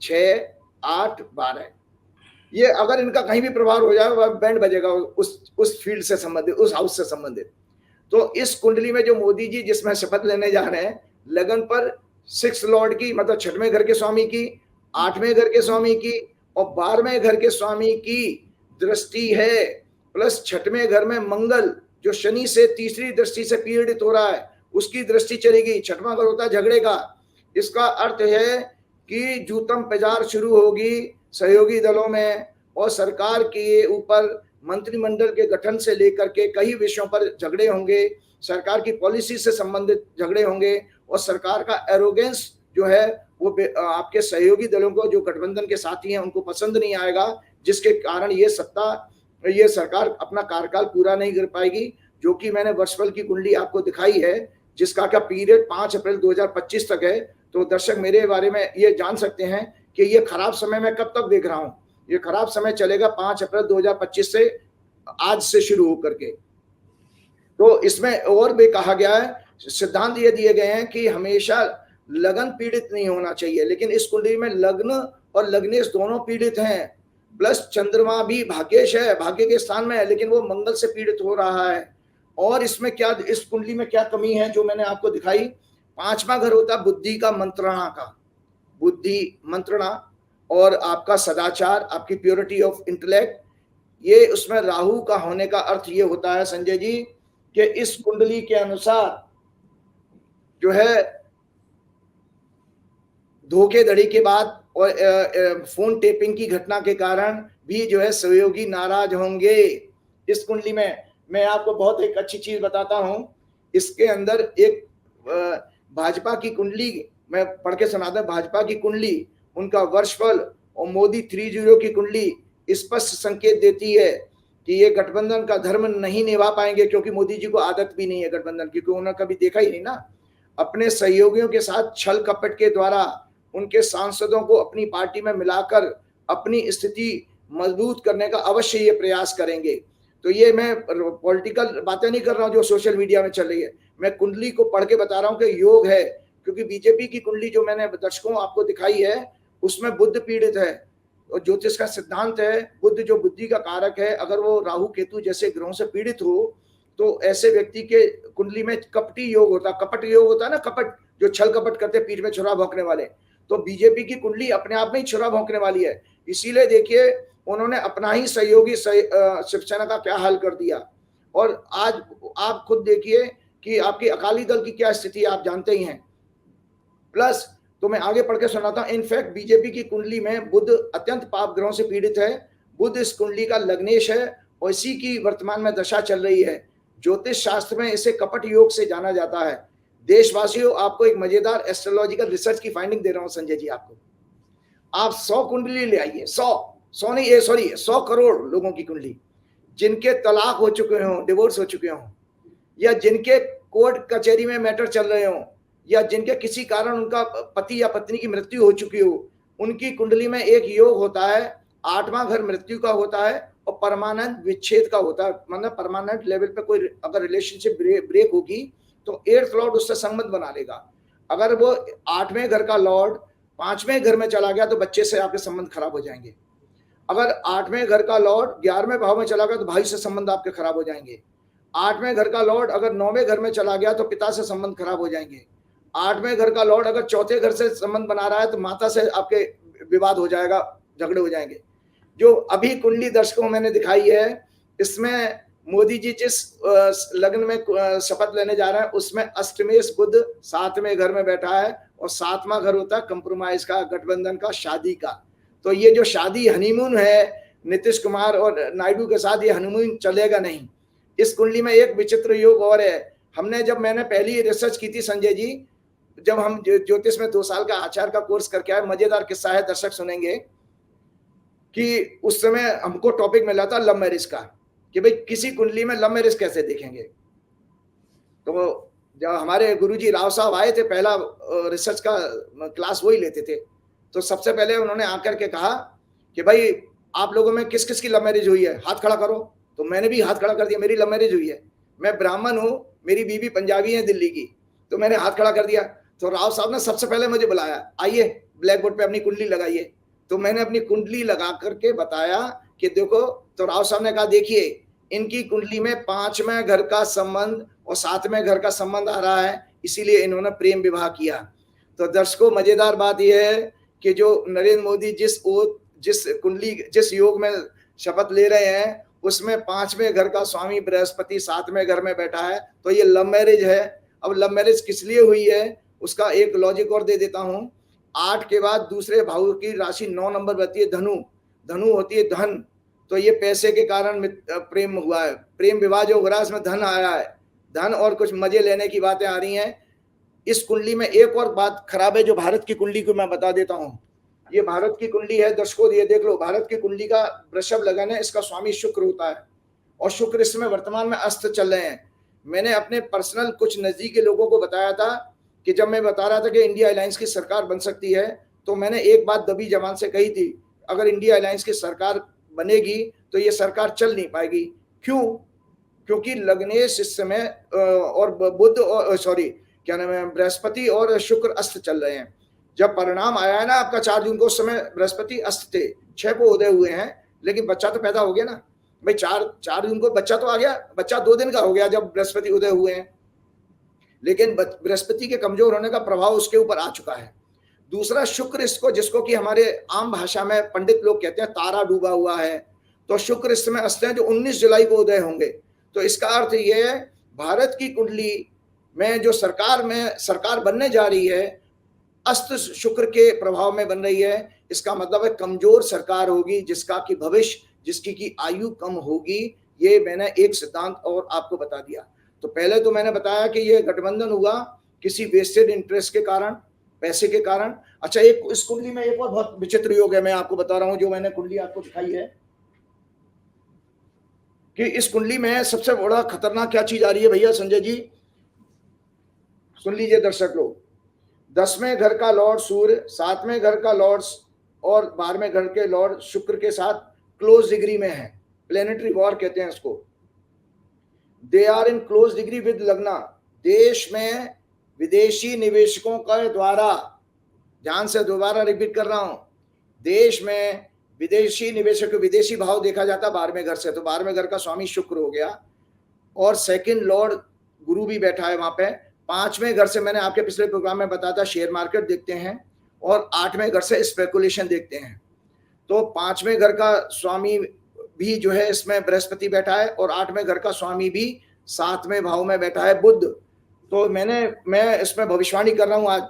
6, 8, 12। ये अगर इनका कहीं भी प्रभाव हो जाए वह बैंड बजेगा उस फील्ड से संबंधित, उस हाउस से संबंधित। तो इस कुंडली में जो मोदी जी जिसमें शपथ लेने जा रहे हैं, लगन पर 6 लॉर्ड की, मतलब 6वें घर के स्वामी की, 8वें घर के स्वामी की और 12वें घर के स्वामी की दृष्टि है, प्लस 6वें घर में मंगल जो शनि से तीसरी दृष्टि से पीड़ित हो रहा है, उसकी दृष्टि चलेगी। 6वां घर होता है झगड़े का। इसका अर्थ है कि जूतम पेजार शुरू होगी सहयोगी दलों में, और सरकार के ऊपर मंत्रिमंडल के गठन से लेकर के कई विषयों पर झगड़े होंगे, सरकार की पॉलिसी से संबंधित झगड़े होंगे, और सरकार का एरोगेंस जो है वो आपके सहयोगी दलों को, जो गठबंधन के साथी हैं, उनको पसंद नहीं आएगा, जिसके कारण ये सरकार अपना कार्यकाल पूरा नहीं कर पाएगी। जो कि मैंने वर्षफल की कुंडली आपको दिखाई है, जिसका का पीरियड 5 अप्रैल 2025 तक है। तो दर्शक मेरे बारे में ये जान सकते हैं कि ये खराब समय मैं कब तक देख रहा हूं। ये खराब समय चलेगा 5 अप्रैल 2025 से, आज से शुरू होकर के। तो इसमें और भी कहा गया है, सिद्धांत ये दिए गए हैं कि हमेशा लगन पीड़ित नहीं होना चाहिए, लेकिन इस कुंडली में लग्न और लग्नेश दोनों पीड़ित हैं, प्लस चंद्रमा भी भाग्येश है, भाग्य के स्थान में है, लेकिन वो मंगल से पीड़ित हो रहा है। और इसमें क्या, इस कुंडली में क्या कमी है जो मैंने आपको दिखाई। 5वां घर होता है बुद्धि का, मंत्रणा का, बुद्धि मंत्रणा और आपका सदाचार, आपकी प्योरिटी ऑफ इंटेलेक्ट। ये उसमें राहु का होने का अर्थ ये होता है संजय जी कि इस कुंडली के अनुसार जो है धोखेधड़ी के बाद और फोन टेपिंग की घटना के कारण भी जो है सहयोगी नाराज होंगे। इस कुंडली में मैं आपको बहुत एक अच्छी चीज बताता हूं, इसके अंदर एक भाजपा की कुंडली मैं पढ़ के सुनाता हूं। भाजपा की कुंडली, उनका वर्षफल और मोदी 30 की कुंडली स्पष्ट संकेत देती है कि ये गठबंधन का धर्म नहीं निभा पाएंगे, क्योंकि मोदी जी को आदत भी नहीं है गठबंधन की, क्योंकि उन्होंने कभी देखा ही नहीं ना। अपने सहयोगियों के साथ छल कपट के द्वारा उनके सांसदों को अपनी पार्टी में मिलाकर अपनी स्थिति मजबूत करने का अवश्य ये प्रयास करेंगे। तो ये मैं पॉलिटिकल बातें नहीं कर रहा हूं जो सोशल मीडिया में चल रही है, मैं कुंडली को पढ़ के बता रहा हूं कि योग है। क्योंकि बीजेपी की कुंडली जो मैंने दर्शकों आपको दिखाई है, उसमें बुध पीड़ित है, और ज्योतिष का सिद्धांत है बुध जो बुद्धि का कारक है, अगर वो राहु केतु जैसे ग्रहों से पीड़ित हो तो ऐसे व्यक्ति के कुंडली में कपटी योग होता है, कपट योग होता है ना, कपट जो छल कपट करते पीठ में छुरा भौंकने वाले। तो बीजेपी की कुंडली अपने आप में ही छुरा भौंकने वाली है। इसीलिए देखिए उन्होंने अपना ही सहयोगी शिवसेना का क्या हाल कर दिया। और आज आप खुद देखिए कि आपकी अकाली दल की क्या स्थिति आप जानते ही हैं। प्लस तो मैं आगे पढ़ के सुनाता हूं। इनफैक्ट बीजेपी की कुंडली में बुध अत्यंत पाप ग्रहों से पीड़ित है। बुध इस कुंडली का लग्नेश है और इसी की वर्तमान में दशा चल रही है। ज्योतिष शास्त्र में इसे कपट योग से जाना जाता है। देशवासियों, आपको एक मजेदार एस्ट्रोलॉजिकल रिसर्च की फाइंडिंग दे रहा हूं संजय जी आपको। आप 100 कुंडली ले आइए, 100 करोड़ लोगों की कुंडली, जिनके तलाक हो चुके हों, डिवोर्स हो चुके हों, या जिनके कोर्ट कचहरी में मैटर चल रहे हों, या जिनके किसी कारण उनका पति या पत्नी की मृत्यु हो चुकी हो, उनकी कुंडली में एक योग होता है। 8वां घर मृत्यु का होता है और परमानेंट विच्छेद का होता है। मतलब परमानेंट लेवल पे कोई अगर रिलेशनशिप ब्रेक होगी तो 8th लॉर्ड उससे संबंध बना लेगा। अगर वो 8वें घर का लॉर्ड 5वें घर में चला गया तो बच्चे से आपके संबंध खराब हो जाएंगे। अगर 8वें घर का लॉर्ड 11वें भाव में चला गया तो भाई से संबंध आपके खराब हो जाएंगे। 8वें घर का लॉर्ड अगर 9वें घर में चला गया तो पिता से संबंध खराब हो जाएंगे। 8वें घर का लॉर्ड अगर 4थे घर से संबंध बना रहा है तो माता से आपके विवाद हो जाएगा, झगड़े हो जाएंगे। जो अभी कुंडली दर्शकों मैंने दिखाई है, इसमें मोदी जी जिस लग्न में शपथ लेने जा रहे हैं उसमें अष्टमेश बुध 7वें घर में बैठा है, और 7वां घर होता है कंप्रोमाइज का, गठबंधन का, शादी का। तो ये जो शादी हनीमून है नीतीश कुमार और नायडू के साथ, ये हनीमून चलेगा नहीं। इस कुंडली में एक विचित्र योग और है। मैंने पहली रिसर्च की थी संजय जी, जब हम ज्योतिष में 2 साल का आचार्य का कोर्स करके आए, मजेदार किस्सा है, दर्शक सुनेंगे कि उस समय हमको टॉपिक मिला था लव मैरिज का, कि भाई किसी कुंडली में लव मैरिज कैसे देखेंगे। तो जब हमारे गुरुजी राव साहब आए थे, पहला रिसर्च का क्लास वही लेते थे, तो सबसे पहले उन्होंने आकर के कहा कि भाई आप लोगों में किस किस की लव मैरिज हुई है, हाथ खड़ा करो। तो मैंने भी हाथ खड़ा कर दिया, मेरी लव मैरिज हुई है। मैं ब्राह्मण हूँ, मेरी बीवी पंजाबी है दिल्ली की, तो मैंने हाथ खड़ा कर दिया। तो राव साहब ने सबसे पहले मुझे बुलाया, आइए ब्लैक बोर्ड पे अपनी कुंडली लगाइए। तो मैंने अपनी कुंडली लगा करके बताया कि देखो। तो राव साहब ने कहा देखिए इनकी कुंडली में 5वें घर का संबंध और 7वें घर का संबंध आ रहा है, इसीलिए इन्होंने प्रेम विवाह किया। तो दर्शकों मजेदार बात यह है कि जो नरेंद्र मोदी जिस योग में शपथ ले रहे हैं उसमें 5वें घर का स्वामी बृहस्पति 7वें घर में बैठा है, तो ये लव मैरिज है। अब लव मैरिज किस लिए हुई है उसका एक लॉजिक और दे देता हूं। 8 के बाद दूसरे भाव की राशि 9 नंबर बनती है धनु, धनु होती है धन। तो ये पैसे के कारण प्रेम हुआ है, प्रेम विवाह जो हो रहा है इसमें धन आया है, धन और कुछ मजे लेने की बातें आ रही हैं। इस कुंडली में एक और बात खराब है जो भारत की कुंडली को मैं बता देता हूं। ये भारत की कुंडली है दर्शकों, ये देख लो, भारत की कुंडली का वृषभ लगन है, इसका स्वामी शुक्र होता है और शुक्र इसमें वर्तमान में अस्त चल रहे हैं। मैंने अपने पर्सनल कुछ नजदीकी लोगों को बताया था कि जब मैं बता रहा था कि इंडिया अलायंस की सरकार बन सकती है, तो मैंने एक बात दबी जबान से कही थी, अगर इंडिया अलायंस की सरकार बनेगी तो ये सरकार चल नहीं पाएगी। क्यों? क्योंकि लग्नेश इस समय और बुध और क्या नाम है, बृहस्पति और शुक्र अस्त चल रहे हैं। जब परिणाम आया है ना आपका 4 जून को, उस समय बृहस्पति अस्त थे, 6 को उदय हुए हैं, लेकिन बच्चा तो पैदा हो गया ना भाई। 4 जून को बच्चा तो आ गया, बच्चा 2 दिन का हो गया जब बृहस्पति उदय हुए हैं, लेकिन बृहस्पति के कमजोर होने का प्रभाव उसके ऊपर आ चुका है। दूसरा शुक्र इसको, जिसको कि हमारे आम भाषा में पंडित लोग कहते हैं तारा डूबा हुआ है, तो शुक्र इस समय अस्त है जो 19 जुलाई को उदय होंगे। तो इसका अर्थ ये है भारत की कुंडली में जो सरकार बनने जा रही है अस्त शुक्र के प्रभाव में बन रही है। इसका मतलब है कमजोर सरकार होगी, जिसका कि भविष्य, जिसकी की आयु कम होगी। ये मैंने एक सिद्धांत और आपको बता दिया। तो पहले तो मैंने बताया कि ये गठबंधन हुआ किसी वेस्टेड इंटरेस्ट के कारण, पैसे के कारण। अच्छा, एक इस कुंडली में एक और बहुत विचित्र योग है, मैं आपको बता रहा हूं, जो मैंने कुंडली आपको दिखाई है कि इस कुंडली में सबसे बड़ा खतरनाक क्या चीज आ रही है भैया संजय जी, सुन लीजिए दर्शक लोग। 10वें घर का लॉर्ड सूर्य, 7वें घर का लॉर्ड और 12वें घर के लॉर्ड शुक्र के साथ क्लोज डिग्री में है, प्लेनेटरी वॉर कहते हैं इसको। They are in close degree with lagna. देश में विदेशी निवेशकों के द्वारा, ध्यान से दोबारा रिपीट कर रहा हूं, देश में विदेशी निवेशक, विदेशी भाव देखा जाता 12वें घर से, तो 12वें घर का स्वामी शुक्र हो गया और सेकंड लॉर्ड गुरु भी बैठा है वहां पे। 5वें घर से मैंने आपके पिछले प्रोग्राम में बताया था शेयर मार्केट देखते हैं, और 8वें घर से स्पेकुलेशन देखते हैं। तो 5वें घर का स्वामी भी जो है इसमें बृहस्पति बैठा है और 8वें घर का स्वामी भी 7वें भाव में बैठा है बुध। तो मैं इसमें भविष्यवाणी कर रहा हूं आज,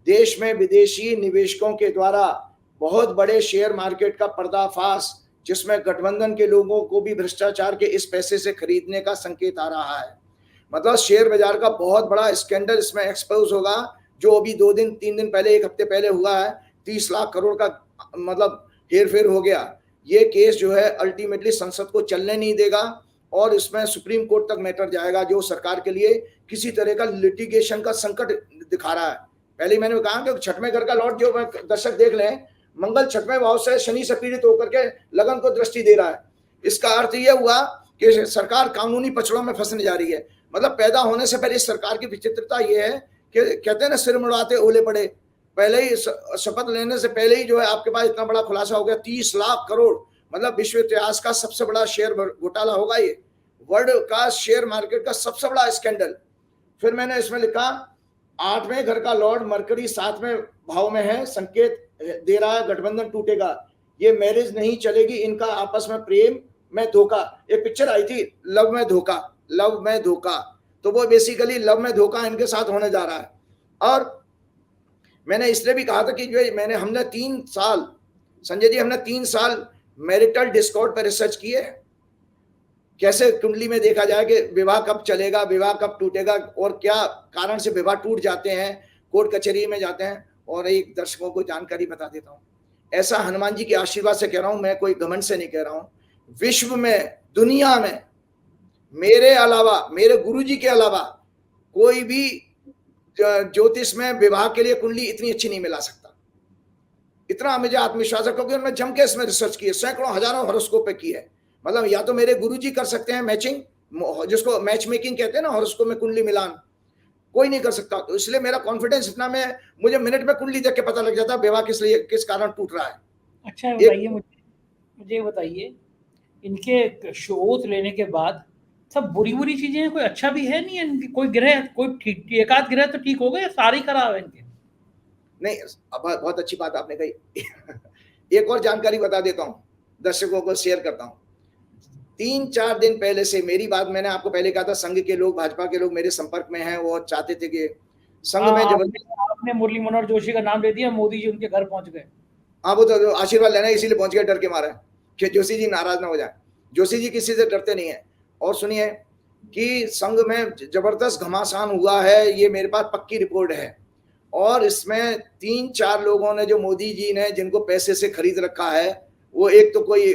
देश में विदेशी निवेशकों के द्वारा बहुत बड़े शेयर मार्केट का पर्दाफाश, जिसमें गठबंधन के लोगों को भी भ्रष्टाचार के इस पैसे से खरीदने का संकेत आ रहा है। मतलब शेयर बाजार का बहुत बड़ा स्कैंडल इसमें एक्सपोज होगा, जो अभी 2 दिन 3 दिन पहले, 1 हफ्ते पहले हुआ है। 30 लाख करोड़ का मतलब हेरफेर हो गया। ये केस जो है अल्टीमेटली संसद को चलने नहीं देगा और इसमें सुप्रीम कोर्ट तक मैटर जाएगा, जो सरकार के लिए किसी तरह का लिटिगेशन का संकट दिखा रहा है। पहले ही मैंने कहा कि 6वें घर का लॉर्ड, जो दर्शक देख लें, मंगल 6वें भाव से शनि से पीड़ित होकर के लगन को दृष्टि दे रहा है। इसका अर्थ यह हुआ कि सरकार कानूनी पचड़ों में फंसने जा रही है। मतलब पैदा होने से पहले इस सरकार की विचित्रता यह है कि कहते हैं ना, सिर मुड़ाते ओले पड़े। पहले ही शपथ लेने से पहले ही जो है आपके पास इतना बड़ा खुलासा हो गया, 30 लाख करोड़, मतलब विश्व इतिहास का सबसे बड़ा शेयर घोटाला होगा ये, वर्ल्ड का शेयर मार्केट का सबसे बड़ा स्कैंडल। फिर मैंने इसमें लिखा 8वें घर का लॉर्ड मरकरी 7वें भाव में है, संकेत दे रहा है गठबंधन टूटेगा, ये मैरिज नहीं चलेगी, इनका आपस में प्रेम में धोखा। एक पिक्चर आई थी लव में धोखा, लव में धोखा, तो वो बेसिकली लव में धोखा इनके साथ होने जा रहा है। और मैंने इसलिए भी कहा था कि जो हमने 3 साल, संजय जी, हमने 3 साल मैरिटल डिस्कॉर्ड पर रिसर्च की है, कैसे कुंडली में देखा जाए कि विवाह कब चलेगा, विवाह कब टूटेगा और क्या कारण से विवाह टूट जाते हैं, कोर्ट कचहरी में जाते हैं। और एक दर्शकों को जानकारी बता देता हूं, ऐसा हनुमान जी के आशीर्वाद से कह रहा हूं, मैं कोई घमंड से नहीं कह रहा हूं, विश्व में, दुनिया में मेरे अलावा, मेरे गुरुजी के अलावा कोई भी ज्योतिष में विवाह के लिए कुंडली इतनी अच्छी नहीं मिला सकता। इतना मुझे आत्मविश्वास है क्योंकि उन्होंने जम के इसमें रिसर्च की है, सैकड़ों हजारों हॉरोस्कोप पे की है। मतलब या तो मेरे गुरुजी कर सकते हैं मैचिंग, जिसको मैच मेकिंग कहते हैं ना, हॉरोस्कोप में कुंडली मिलान, कोई नहीं कर सकता। तो इसलिए मेरा कॉन्फिडेंस इतना, मैं मुझे मिनट में कुंडली देख के पता लग जाता है विवाह किस कारण टूट रहा है। अच्छा बताइए, मुझे बताइए, इनके शोध लेने के बाद सब बुरी बुरी चीजें हैं, कोई अच्छा भी है नहीं है इनकी? कोई ग्रह, कोई ठीक, एकाध ग्रह तो ठीक हो गए, सारी खराब है इनके? नहीं, अब बहुत अच्छी बात आपने कही। एक और जानकारी बता देता हूं, दर्शकों को शेयर करता हूं। 3-4 दिन पहले से मेरी बात, मैंने आपको पहले कहा था संघ के लोग, भाजपा के लोग मेरे संपर्क में हैं, वो चाहते थे कि संघ में आपने मुरली मनोहर जोशी का नाम ले दिया, मोदी जी उनके घर पहुंच गए। हाँ, वो तो आशीर्वाद लेना, इसीलिए पहुंच गए, डर के मारा कि जोशी जी नाराज ना हो जाए। जोशी जी किसी से डरते नहीं है। और सुनिए कि संघ में जबरदस्त घमासान हुआ है, ये मेरे पास पक्की रिपोर्ट है। और इसमें 3-4 लोगों ने, जो मोदी जी ने जिनको पैसे से खरीद रखा है, वो एक तो कोई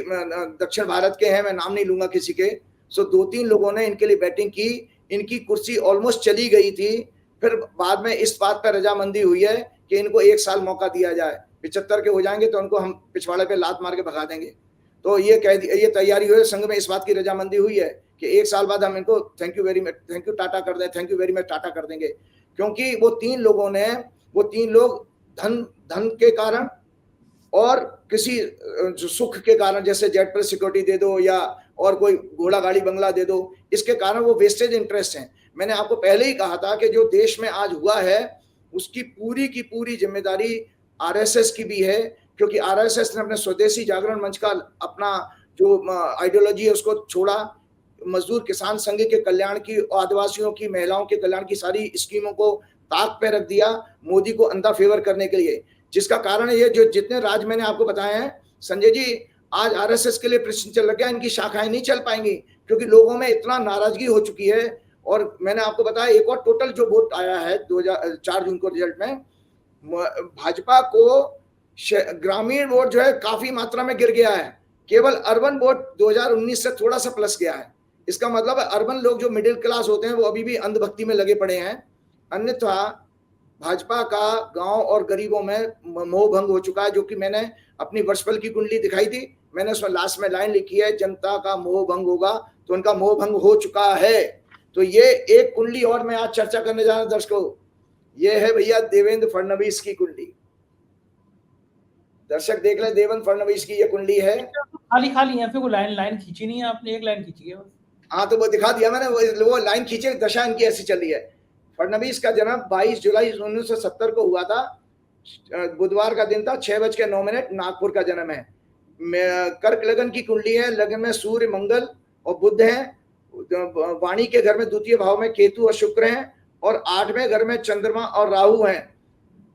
दक्षिण भारत के हैं, मैं नाम नहीं लूंगा किसी के, सो 2-3 लोगों ने इनके लिए बैटिंग की। इनकी कुर्सी ऑलमोस्ट चली गई थी, फिर बाद में इस बात पर रजामंदी हुई है कि इनको 1 साल मौका दिया जाए, 75 के हो जाएंगे तो उनको हम पिछवाड़े पे लात मार के भगा देंगे। तो ये ये तैयारी हुई, संघ में इस बात की रजामंदी हुई है कि 1 साल बाद हम इनको thank you very much, thank you Tata कर दें, thank you very much Tata कर देंगे। क्योंकि वो 3 लोग धन के कारण और किसी सुख के कारण, जैसे जेट प्लस सिक्योरिटी दे दो या और कोई घोड़ा गाड़ी बंगला दे दो, इसके कारण वो वेस्टेज इंटरेस्ट हैं। मैंने आपको पहले ही कहा था कि जो देश में आज हुआ है उसकी पूरी की पूरी जिम्मेदारी आरएसएस की भी है, क्योंकि आरएसएस ने अपने स्वदेशी जागरण मंच का अपना जो आइडियोलॉजी है उसको छोड़ा, मजदूर किसान संघ के कल्याण की, आदिवासियों की, महिलाओं के कल्याण की सारी स्कीमों को ताक पे रख दिया मोदी को अंधा फेवर करने के लिए। जिसका कारण ये, जो जितने राज्य मैंने आपको बताए हैं संजय जी, आज आरएसएस के लिए प्रश्न चल रहा है, इनकी शाखाएं नहीं चल पाएंगी क्योंकि लोगों में इतना नाराजगी हो चुकी है। और मैंने आपको बताया एक और टोटल जो वोट आया है 4 जून को रिजल्ट में, भाजपा को ग्रामीण वोट जो है काफी मात्रा में गिर गया है, केवल अर्बन वोट 2019 से थोड़ा सा प्लस गया है। इसका मतलब है अर्बन लोग जो मिडिल क्लास होते हैं वो अभी भी अंधभक्ति में लगे पड़े हैं। अन्यथा भाजपा का गांव और गरीबों में मोह भंग हो चुका है, जो कि मैंने अपनी वर्षफल की कुंडली दिखाई थी, मैंने उसमें लास्ट में लाइन लिखी है, जनता का मोह भंग होगा, तो उनका मोह भंग हो चुका है। तो ये एक कुंडली और मैं आज चर्चा करने जा रहा हूं दर्शकों, ये है भैया देवेंद्र फडणवीस की कुंडली। दर्शक देख ले, देवेंद्र फडणवीस की ये कुंडली है। खाली यहाँ पे कोई लाइन खींची नहीं है आपने, एक लाइन खींची है। हाँ, तो वो दिखा दिया मैंने, वो लाइन खींचे, दशा इनकी ऐसी चल रही है। फडणवीस का जन्म 22 जुलाई 1970 को हुआ था, बुधवार का दिन था, 6:09, नागपुर का जन्म है। कर्क लगन की कुंडली है, लगन में सूर्य, मंगल और बुध हैं, वाणी के घर में द्वितीय भाव में केतु और शुक्र हैं, और 8वें घर में चंद्रमा और राहु हैं,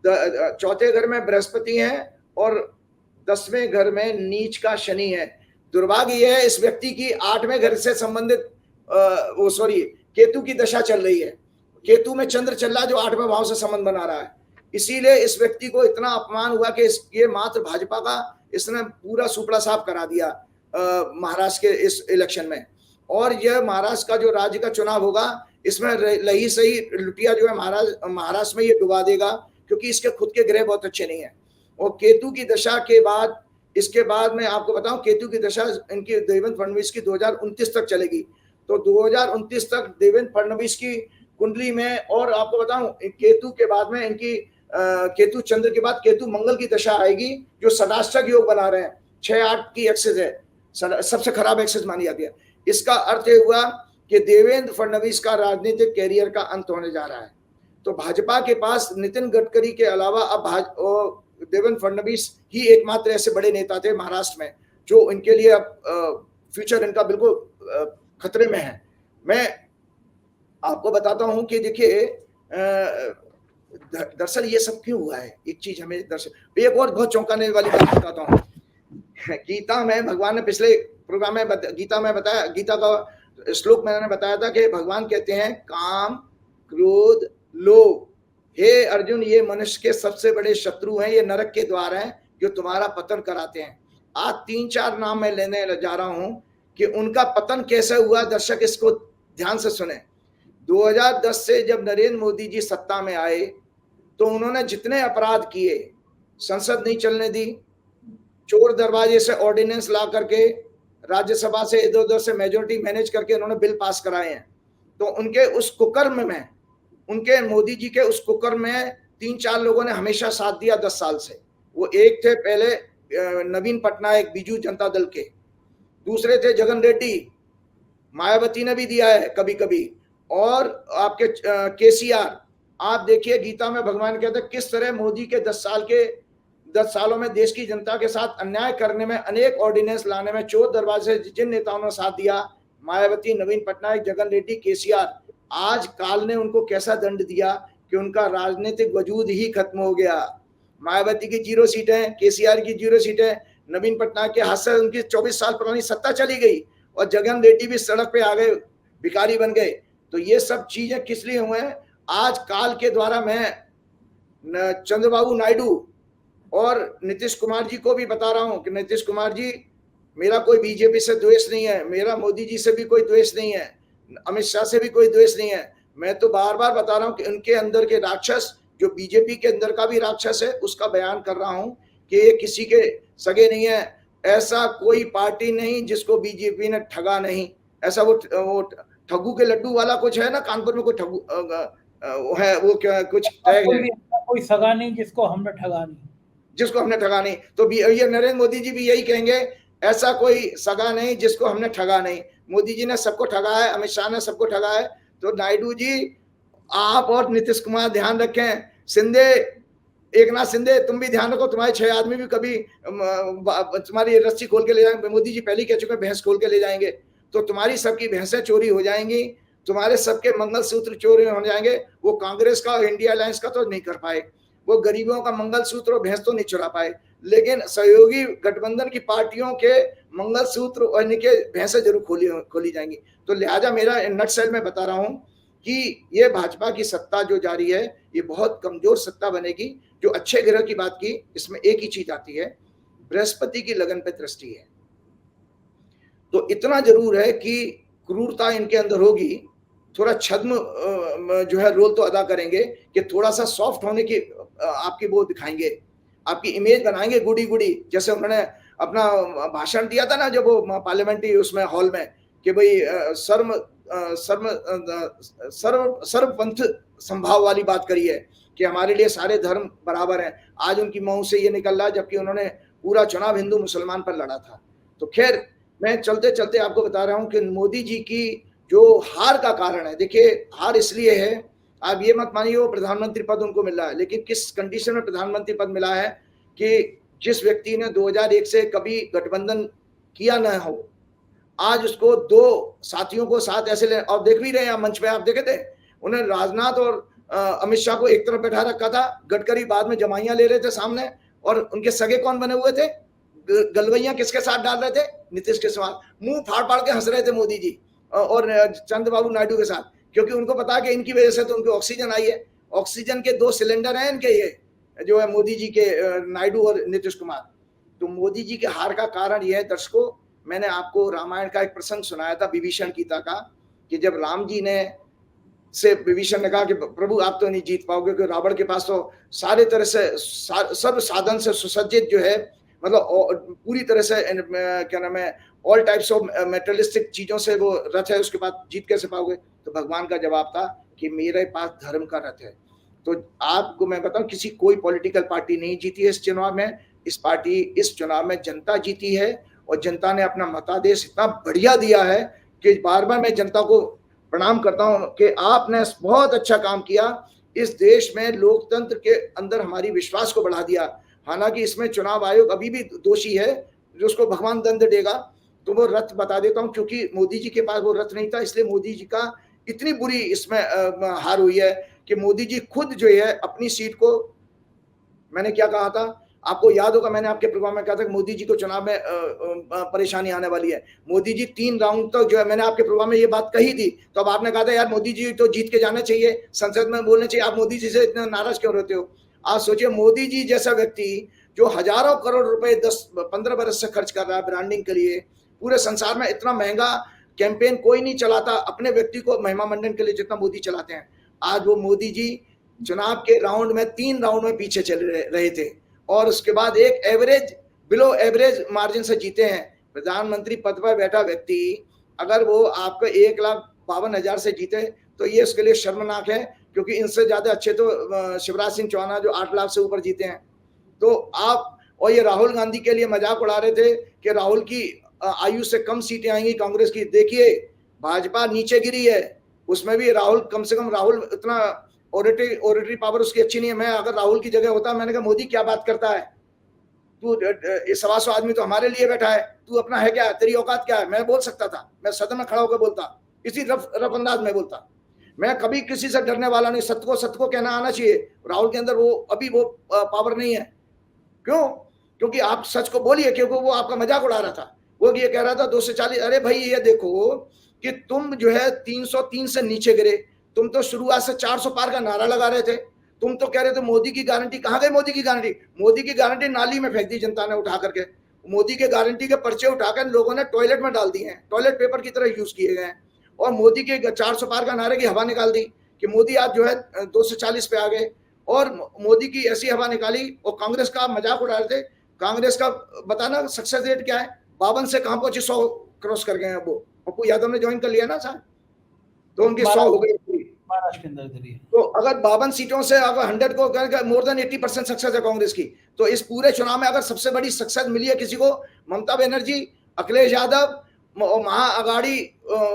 चौथे घर में बृहस्पति हैं, और 10वें घर में नीच का शनि है। दुर्भाग्य यह है इस व्यक्ति की 8वें घर से संबंधित केतु की दशा चल रही है, केतु में चंद्र चल रहा है जो 8वें भाव से संबंध बना रहा है। इसीलिए इस व्यक्ति को इतना अपमान हुआ कि ये मात्र भाजपा का इसने पूरा सुपड़ा साफ करा दिया महाराष्ट्र के इस इलेक्शन में। और यह महाराष्ट्र का जो राज्य का चुनाव होगा, इसमें लही सही लुटिया जो है महाराष्ट्र में ये डुबा देगा, क्योंकि इसके खुद के ग्रह बहुत अच्छे नहीं है। और केतु की दशा के बाद, इसके बाद मैं आपको बताऊं, केतु की दशा इनकी देवेंद्र फडणवीस की 2029 तक चलेगी। तो 2029 तक देवेंद्र फडणवीस की कुंडली में, और आपको बताऊं केतु के बाद में इनकी केतु चंद्र के बाद केतु मंगल की दशा आएगी, जो सदाष्टक योग बना रहे हैं, 6-8 की एक्सेस है, सबसे खराब एक्सेस मानी जाती है। इसका अर्थ ये हुआ कि देवेंद्र फडणवीस का राजनीतिक कैरियर का अंत होने जा रहा है। तो भाजपा के पास नितिन गडकरी के अलावा अब देवेंद्र फडणवीस ही एकमात्र ऐसे बड़े नेता थे महाराष्ट्र में जो इनके लिए अब फ्यूचर इनका बिल्कुल खतरे में है। मैं आपको बताता हूं कि देखिए दरअसल ये सब क्यों हुआ है, एक चीज हमें दरअसल एक और बहुत चौंकाने वाली बात बताता हूं। गीता में भगवान ने पिछले प्रोग्राम में गीता में बताया, गीता का श्लोक मैंने बताया था कि भगवान कहते हैं काम, क्रोध, लोभ, हे अर्जुन, ये मनुष्य के सबसे बड़े शत्रु हैं, ये नरक के द्वार हैं जो तुम्हारा पतन कराते हैं। आज 3-4 नाम मैं लेने जा रहा हूं कि उनका पतन कैसे हुआ। दर्शक इसको ध्यान से सुने। 2010 से जब नरेंद्र मोदी जी सत्ता में आए तो उन्होंने जितने अपराध किए संसद नहीं चलने दी, चोर दरवाजे से ऑर्डिनेंस ला करके राज्यसभा से इधर उधर से मेजोरिटी मैनेज करके उन्होंने बिल पास कराए हैं। तो उनके उस कुकर्म में, उनके मोदी जी के उस कुकर्म में 3-4 लोगों ने हमेशा साथ दिया 10 साल से। वो एक थे पहले नवीन पटनायक बीजू जनता दल के, दूसरे थे जगन रेड्डी, मायावती ने भी दिया है कभी कभी, और आपके केसीआर। आप देखिए गीता में भगवान कहते हैं किस तरह मोदी के 10 सालों में देश की जनता के साथ अन्याय करने में, अनेक ऑर्डिनेंस लाने में चोर दरवाजे से जिन नेताओं ने साथ दिया, मायावती, नवीन पटनायक, जगन रेड्डी, केसीआर, आज काल ने उनको कैसा दंड दिया कि उनका राजनीतिक वजूद ही खत्म हो गया। मायावती की 0 सीटें, केसीआर की 0 सीटें, नवीन पटनायक के हाथ से उनकी 24 साल पुरानी सत्ता चली गई, और जगन रेड्डी भी सड़क पे आ गए, भिखारी बन गए। तो ये सब चीजें किस लिए हुए हैं? आज काल के द्वारा मैं चंद्रबाबू नायडू और नीतीश कुमार जी को भी बता रहा हूं कि नीतीश कुमार जी, मेरा कोई बीजेपी से द्वेष नहीं है, मेरा मोदी जी से भी कोई द्वेष नहीं है, अमित शाह से भी कोई द्वेष नहीं है। मैं तो बार बार बता रहा हूं कि उनके अंदर के राक्षस, जो बीजेपी के अंदर का भी राक्षस है, उसका बयान कर रहा हूं कि ये किसी के सगे नहीं है। ऐसा कोई पार्टी नहीं जिसको बीजेपी ने ठगा नहीं। ऐसा वो ठगू के लड्डू वाला कुछ है ना, कानपुर में कोई ठगू है, वो क्या कुछ कोई सगा नहीं जिसको हमने ठगा नहीं, जिसको हमने ठगा नहीं। तो ये नरेंद्र मोदी जी भी यही कहेंगे, ऐसा कोई सगा नहीं जिसको हमने ठगा नहीं। मोदी जी ने सबको ठगा है, अमित शाह ने सबको ठगा है। तो नायडू जी, आप और नीतीश कुमार ध्यान रखें, शिंदे, एकनाथ शिंदे, तुम भी ध्यान रखो, तुम्हारे 6 आदमी भी कभी तुम्हारी रस्सी खोल के ले जाएंगे। मोदी जी पहले ही कह चुके हैं भैंस खोल के ले जाएंगे, तो तुम्हारी सबकी भैंसें चोरी हो जाएंगी, तुम्हारे सबके मंगलसूत्र चोरी हो जाएंगे। वो कांग्रेस का, इंडिया अलायंस का तो नहीं कर पाए, वो गरीबों का मंगलसूत्र और भैंस तो नहीं चुरा पाए, लेकिन सहयोगी गठबंधन की पार्टियों के मंगलसूत्र और इनके भैंसें जरूर खोली जाएंगी। तो लिहाजा मेरा नटसेल में बता रहा हूं कि ये भाजपा की सत्ता जो जारी है, ये बहुत कमजोर सत्ता बनेगी। जो अच्छे ग्रह की बात की, इसमें एक ही चीज आती है, बृहस्पति की लगन पे दृष्टि है। तो इतना जरूर है कि क्रूरता इनके अंदर होगी, थोड़ा छद्म जो है रोल तो अदा करेंगे कि थोड़ा सा सॉफ्ट होने की आपकी वो दिखाएंगे, आपकी इमेज बनाएंगे गुडी गुडी। जैसे उन्होंने अपना भाषण दिया था ना जब वो पार्लियामेंट्री उसमें हॉल में, कि भाई सर्वपंथ संभाव वाली बात करी है कि हमारे लिए सारे धर्म बराबर हैं। आज उनकी मुंह से ये निकल रहा है, जबकि उन्होंने पूरा चुनाव हिंदू मुसलमान पर लड़ा था। तो खैर, मैं चलते चलते आपको बता रहा हूं कि मोदी जी की जो हार का कारण है, देखिए हार इसलिए है, आप ये मत मानिए वो प्रधानमंत्री पद उनको मिल रहा है, लेकिन किस कंडीशन में प्रधानमंत्री पद मिला है कि जिस व्यक्ति ने 2001 से कभी गठबंधन किया न हो, आज उसको 2 साथियों को साथ ऐसे ले, और देख भी रहे हैं मंच पे, आप देखे थे, उन्हें राजनाथ और अमित शाह को एक तरफ बैठा रखा था, गडकरी बाद में जमाइयां ले रहे थे सामने, और उनके सगे कौन बने हुए थे, गलवैया किसके साथ डाल रहे थे, नीतीश के साथ। मुंह फाड़ फाड़ के हंस रहे थे मोदी जी और चंद्रबाबू नायडू के साथ, क्योंकि उनको पता है कि इनकी वजह से तो उनको ऑक्सीजन आई है। ऑक्सीजन के 2 सिलेंडर हैं इनके, ये जो है मोदी जी के, नायडू और नीतीश कुमार। तो मोदी जी के हार का कारण यह है दर्शकों, मैंने आपको रामायण का एक प्रसंग सुनाया था विभीषण गीता का, कि जब राम जी ने से विभीषण ने कहा कि प्रभु आप तो नहीं जीत पाओगे, क्योंकि रावण के पास तो सारे तरह से सर्व साधन से सुसज्जित जो है, मतलब पूरी तरह से क्या नाम है, ऑल टाइप्स ऑफ मेटेरियलिस्टिक चीजों से वो रथ है, उसके बाद जीत कैसे पाओगे? तो भगवान का जवाब था कि मेरे पास धर्म का रथ है। तो आपको मैं बताऊं, किसी कोई पॉलिटिकल पार्टी नहीं जीती है इस चुनाव में, इस चुनाव में जनता जीती है, और जनता ने अपना मतादेश इतना बढ़िया दिया है कि बार बार मैं जनता को प्रणाम करता हूं कि आपने बहुत अच्छा काम किया। इस देश में लोकतंत्र के अंदर हमारी विश्वास को बढ़ा दिया। हालांकि इसमें चुनाव आयोग अभी भी दोषी है, जो उसको भगवान दंड देगा। तो वो रथ बता देता हूं, क्योंकि मोदी जी के पास वो रथ नहीं था, इसलिए मोदी जी का इतनी बुरी इसमें हार हुई है कि मोदी जी खुद जो है अपनी सीट को, मैंने क्या कहा था आपको याद होगा, मैंने आपके प्रोग्राम में कहा था कि मोदी जी को चुनाव में परेशानी आने वाली है। मोदी जी 3 राउंड तक जो है, मैंने आपके प्रोग्राम में ये बात कही थी, तो अब आपने कहा था यार मोदी जी तो जीत के जाने चाहिए, संसद में बोलने चाहिए, आप मोदी जी से इतना नाराज क्यों रहते हो? आप सोचिए, मोदी जी जैसा व्यक्ति जो हजारों करोड़ रुपए 10-15 बरस से खर्च कर रहा है ब्रांडिंग के लिए, पूरे संसार में इतना महंगा कैंपेन कोई नहीं चलाता अपने व्यक्ति को महिमा मंडन के लिए जितना मोदी चलाते हैं। आज वो मोदी जी चुनाव के राउंड में 3 राउंड में पीछे चल रहे थे, और उसके बाद एक एवरेज बिलो एवरेज मार्जिन से जीते हैं। प्रधानमंत्री पद पर बैठा व्यक्ति अगर वो आपको 1,52,000 से जीते तो ये उसके लिए शर्मनाक है, क्योंकि इनसे ज्यादा अच्छे तो शिवराज सिंह चौहान जो 8 लाख से ऊपर जीते हैं। तो आप, और ये राहुल गांधी के लिए मजाक उड़ा रहे थे कि राहुल की आयु से कम सीटें आएंगी कांग्रेस की। देखिए भाजपा नीचे गिरी है, उसमें भी राहुल, कम से कम राहुल इतना ऑडिटरी पावर उसकी अच्छी नहीं है। मैं अगर राहुल की जगह होता, मैंने कहा मोदी क्या बात करता है, तू 125 आदमी तो हमारे लिए बैठा है, तू अपना है क्या, तेरी औकात क्या है। मैं बोल सकता था, मैं सदन में खड़ा होकर बोलता, इसी रफ अंदाज में बोलता। मैं कभी किसी से डरने वाला नहीं, सत्य को कहना आना चाहिए। राहुल के अंदर वो अभी वो पावर नहीं है। क्यों? क्योंकि आप सच को बोलिए, क्योंकि वो आपका मजाक उड़ा रहा था। वो ये कह रहा था 240, अरे भाई ये देखो कि तुम जो है 303 से नीचे गिरे, तुम तो शुरुआत से 400 पार का नारा लगा रहे थे। तुम तो कह रहे थे मोदी की गारंटी, कहां गई मोदी की गारंटी? मोदी की गारंटी नाली में फेंक दी जनता ने उठा करके। मोदी के गारंटी के पर्चे उठाकर लोगों ने टॉयलेट में डाल दिए हैं, टॉयलेट पेपर की तरह यूज किए गए हैं। और मोदी के 400 पार का नारे की हवा निकाल दी कि मोदी आज जो है 240 पे आ गए, और मोदी की ऐसी हवा निकाली। और कांग्रेस का मजाक उड़ा रहे थे। कांग्रेस का बताना सक्सेस रेट क्या है? 52 से कहां पहुंची, 100 क्रॉस कर गए हैं। वो पप्पू यादव ने ज्वाइन कर लिया ना सर, तो उनकी 100 हो गई महाराष्ट्र के अंदर दिल्ली। तो अगर 52 सीटों से अगर 100 को करके मोर देन 80% सक्सेस है कांग्रेस की। तो इस पूरे चुनाव में अगर सबसे बड़ी सक्सेस मिली है किसी को, ममता बनर्जी, अखिलेश यादव, महाअघाड़ी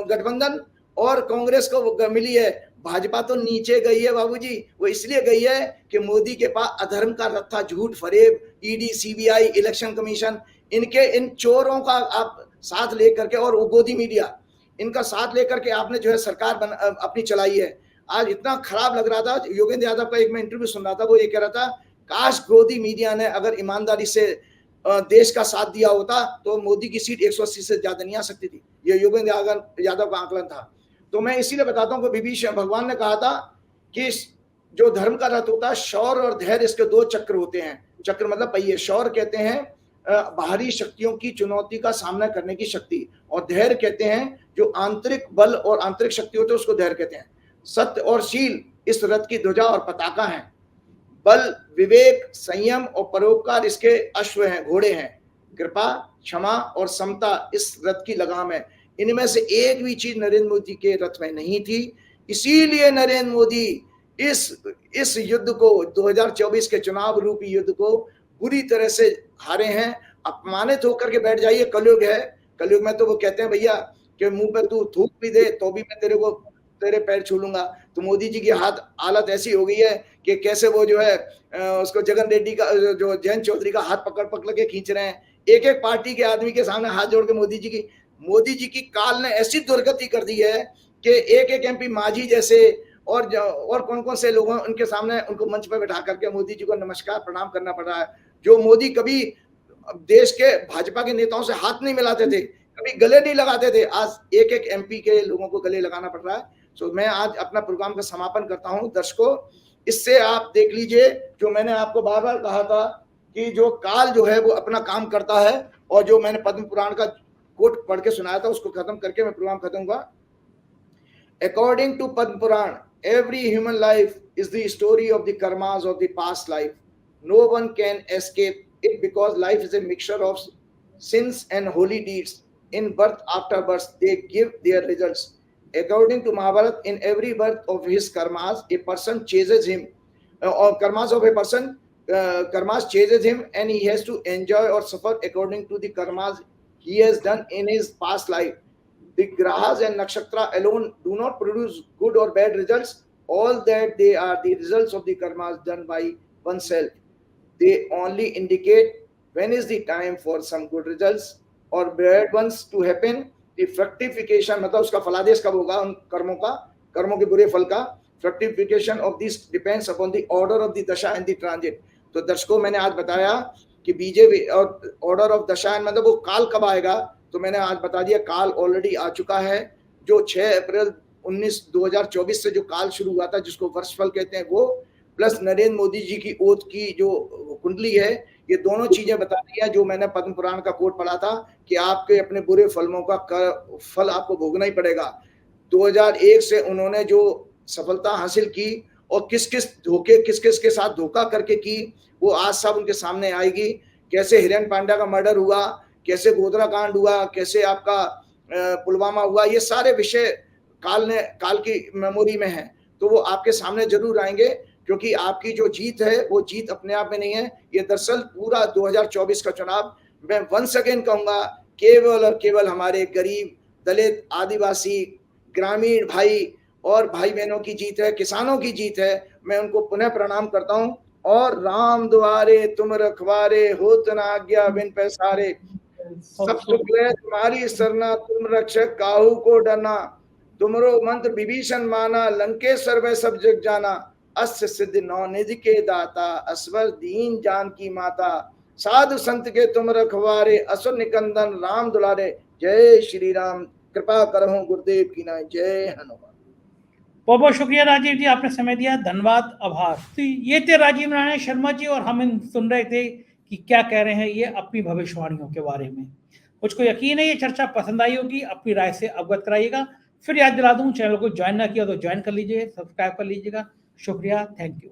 गठबंधन और कांग्रेस को मिली है। भाजपा तो नीचे गई है बाबूजी। वो इसलिए गई है कि मोदी के पास अधर्म का रत्था, झूठ फरेब, ईडी, सीबीआई, इलेक्शन कमीशन, इनके इन चोरों का आप साथ लेकर के, और गोदी मीडिया, इनका साथ लेकर के आपने जो है सरकार अपनी चलाई है। आज इतना खराब लग रहा था, योगेंद्र यादव का एक मैं इंटरव्यू सुन रहा था, वो ये कह रहा था काश गोदी मीडिया ने अगर ईमानदारी से देश का साथ दिया होता तो मोदी की सीट 180 से ज्यादा नहीं आ सकती थी। ये योगेंद्र यादव का आंकलन था। तो मैं इसीलिए बताता हूँ कि विभीषण भगवान ने कहा था कि जो धर्म का रथ होता है, शौर्य और धैर्य, इसके 2 चक्र होते हैं। चक्र मतलब पहिए। शौर्य कहते हैं बाहरी शक्तियों की चुनौती का सामना करने की शक्ति, और धैर्य कहते हैं जो आंतरिक बल और आंतरिक शक्ति होती है, उसको धैर्य कहते हैं। सत्य और शील इस रथ की ध्वजा और पताका है। बल, विवेक, संयम और परोपकार इसके अश्व हैं, घोड़े हैं। कृपा, क्षमा और समता इस रथ की लगाम है। इनमें से एक भी चीज नरेंद्र मोदी के रथ में नहीं थी। इसीलिए नरेंद्र मोदी इस युद्ध को, 2024 के चुनाव रूपी युद्ध को बुरी तरह से हारे हैं। अपमानित होकर के बैठ जाइए। कलयुग है, कलयुग में तो वो कहते हैं भैया कि मुंह पे तू थूक भी दे तो भी मैं तेरे पैर छू लूंगा। तो मोदी जी की हालत ऐसी हो गई है कि कैसे वो जो है उसको जगन रेड्डी का, जो जयंत चौधरी का हाथ पकड़ के खींच रहे हैं। एक एक पार्टी के आदमी के सामने हाथ जोड़ के मोदी जी की काल ने ऐसी दुर्गति कर दी है कि एक एक एमपी मांझी जैसे और कौन कौन से लोगों, उनके सामने उनको मंच पर बैठा करके मोदी जी को नमस्कार प्रणाम करना पड़ रहा है। जो मोदी कभी देश के भाजपा के नेताओं से हाथ नहीं मिलाते थे, कभी गले नहीं लगाते थे, आज एक एक एमपी के लोगों को गले लगाना पड़ रहा है। तो मैं आज अपना प्रोग्राम का समापन करता हूं। दर्शकों, इससे आप देख लीजिए, जो मैंने आपको बार बार कहा था कि जो काल जो है वो अपना काम करता है, और जो मैंने पद्म पुराण का कोट पढ़ के सुनाया था उसको खत्म करके मैं प्रोग्राम खत्म हुआ। According to Padma Purana, every human life is the story of the karmas of the past life. No one can escape it because life is a mixture of sins and holy deeds. In birth after birth, they give their results. According to Mahabharata, in every birth of his karmas, a person chases him, or karmas of a person, karmas chases him, and he has to enjoy or suffer according to the karmas he has done in his past life. The grahas and nakshatra alone do not produce good or bad results. All that they are the results of the karmas done by oneself. They only indicate when is the time for some good results or bad ones to happen. The fructification मतलब उसका फलादेश कब होगा उन कर्मों का, कर्मों के बुरे फल का। Fructification of this depends upon the order of the dasha and the transit. तो दर्शकों, मैंने आज बताया कि बीजेपी और ऑर्डर ऑफ दशा मतलब वो काल कब आएगा, तो मैंने आज बता दिया काल ऑलरेडी आ चुका है। जो 6 अप्रैल 2024 से जो काल शुरू हुआ था, जिसको वर्षफल कहते हैं, वो प्लस नरेंद्र मोदी जी की ओथ की जो कुंडली है, ये दोनों चीजें बता दी है। जो मैंने पद्म पुराण का कोट पढ़ा था कि आपके अपने बुरे फलों का फल आपको भोगना ही पड़ेगा। 2001 से उन्होंने जो सफलता हासिल की और किस किस के साथ धोखा करके की, वो आज सब उनके सामने आएगी। कैसे हिरेन पांड्या का मर्डर हुआ, कैसे गोधरा कांड हुआ, कैसे आपका पुलवामा हुआ, ये सारे विषय काल की मेमोरी में है, तो वो आपके सामने जरूर आएंगे। क्योंकि आपकी जो जीत है वो जीत अपने आप में नहीं है, ये दरअसल पूरा 2024 का चुनाव, मैं वंस अगेन कहूंगा, केवल और केवल हमारे गरीब, दलित, आदिवासी, ग्रामीण भाई और भाई बहनों की जीत है, किसानों की जीत है। मैं उनको पुनः प्रणाम करता हूं। और राम द्वारे तुम रखवारे, होत न आज्ञा बिन पैसारे, सब सुख है तुम्हारी सरना, तुम रक्षक काहू को डरना, तुमरो मंत्र विभीषण माना, लंकेश्वर में सब जग जाना, अस्य सिद्ध नौ निधि के दाता, असवर दीन जान की माता, साधु संत के तुम रखवारे, असुर निकंदन राम दुलारे, जय श्री राम, कृपा करहु गुरुदेव की नाय, जय हनुमान। बहुत बहुत शुक्रिया राजीव जी, आपने समय दिया, धन्यवाद, आभार। तो ये थे राजीव नारायण शर्मा जी, और हम सुन रहे थे कि क्या कह रहे हैं ये अपनी भविष्यवाणियों के बारे में। मुझको यकीन है ये चर्चा पसंद आई होगी, अपनी राय से अवगत कराइएगा। फिर याद दिला दूं, चैनल को ज्वाइन ना किया तो ज्वाइन कर लीजिए, सब्सक्राइब कर लीजिएगा। शुक्रिया, थैंक यू।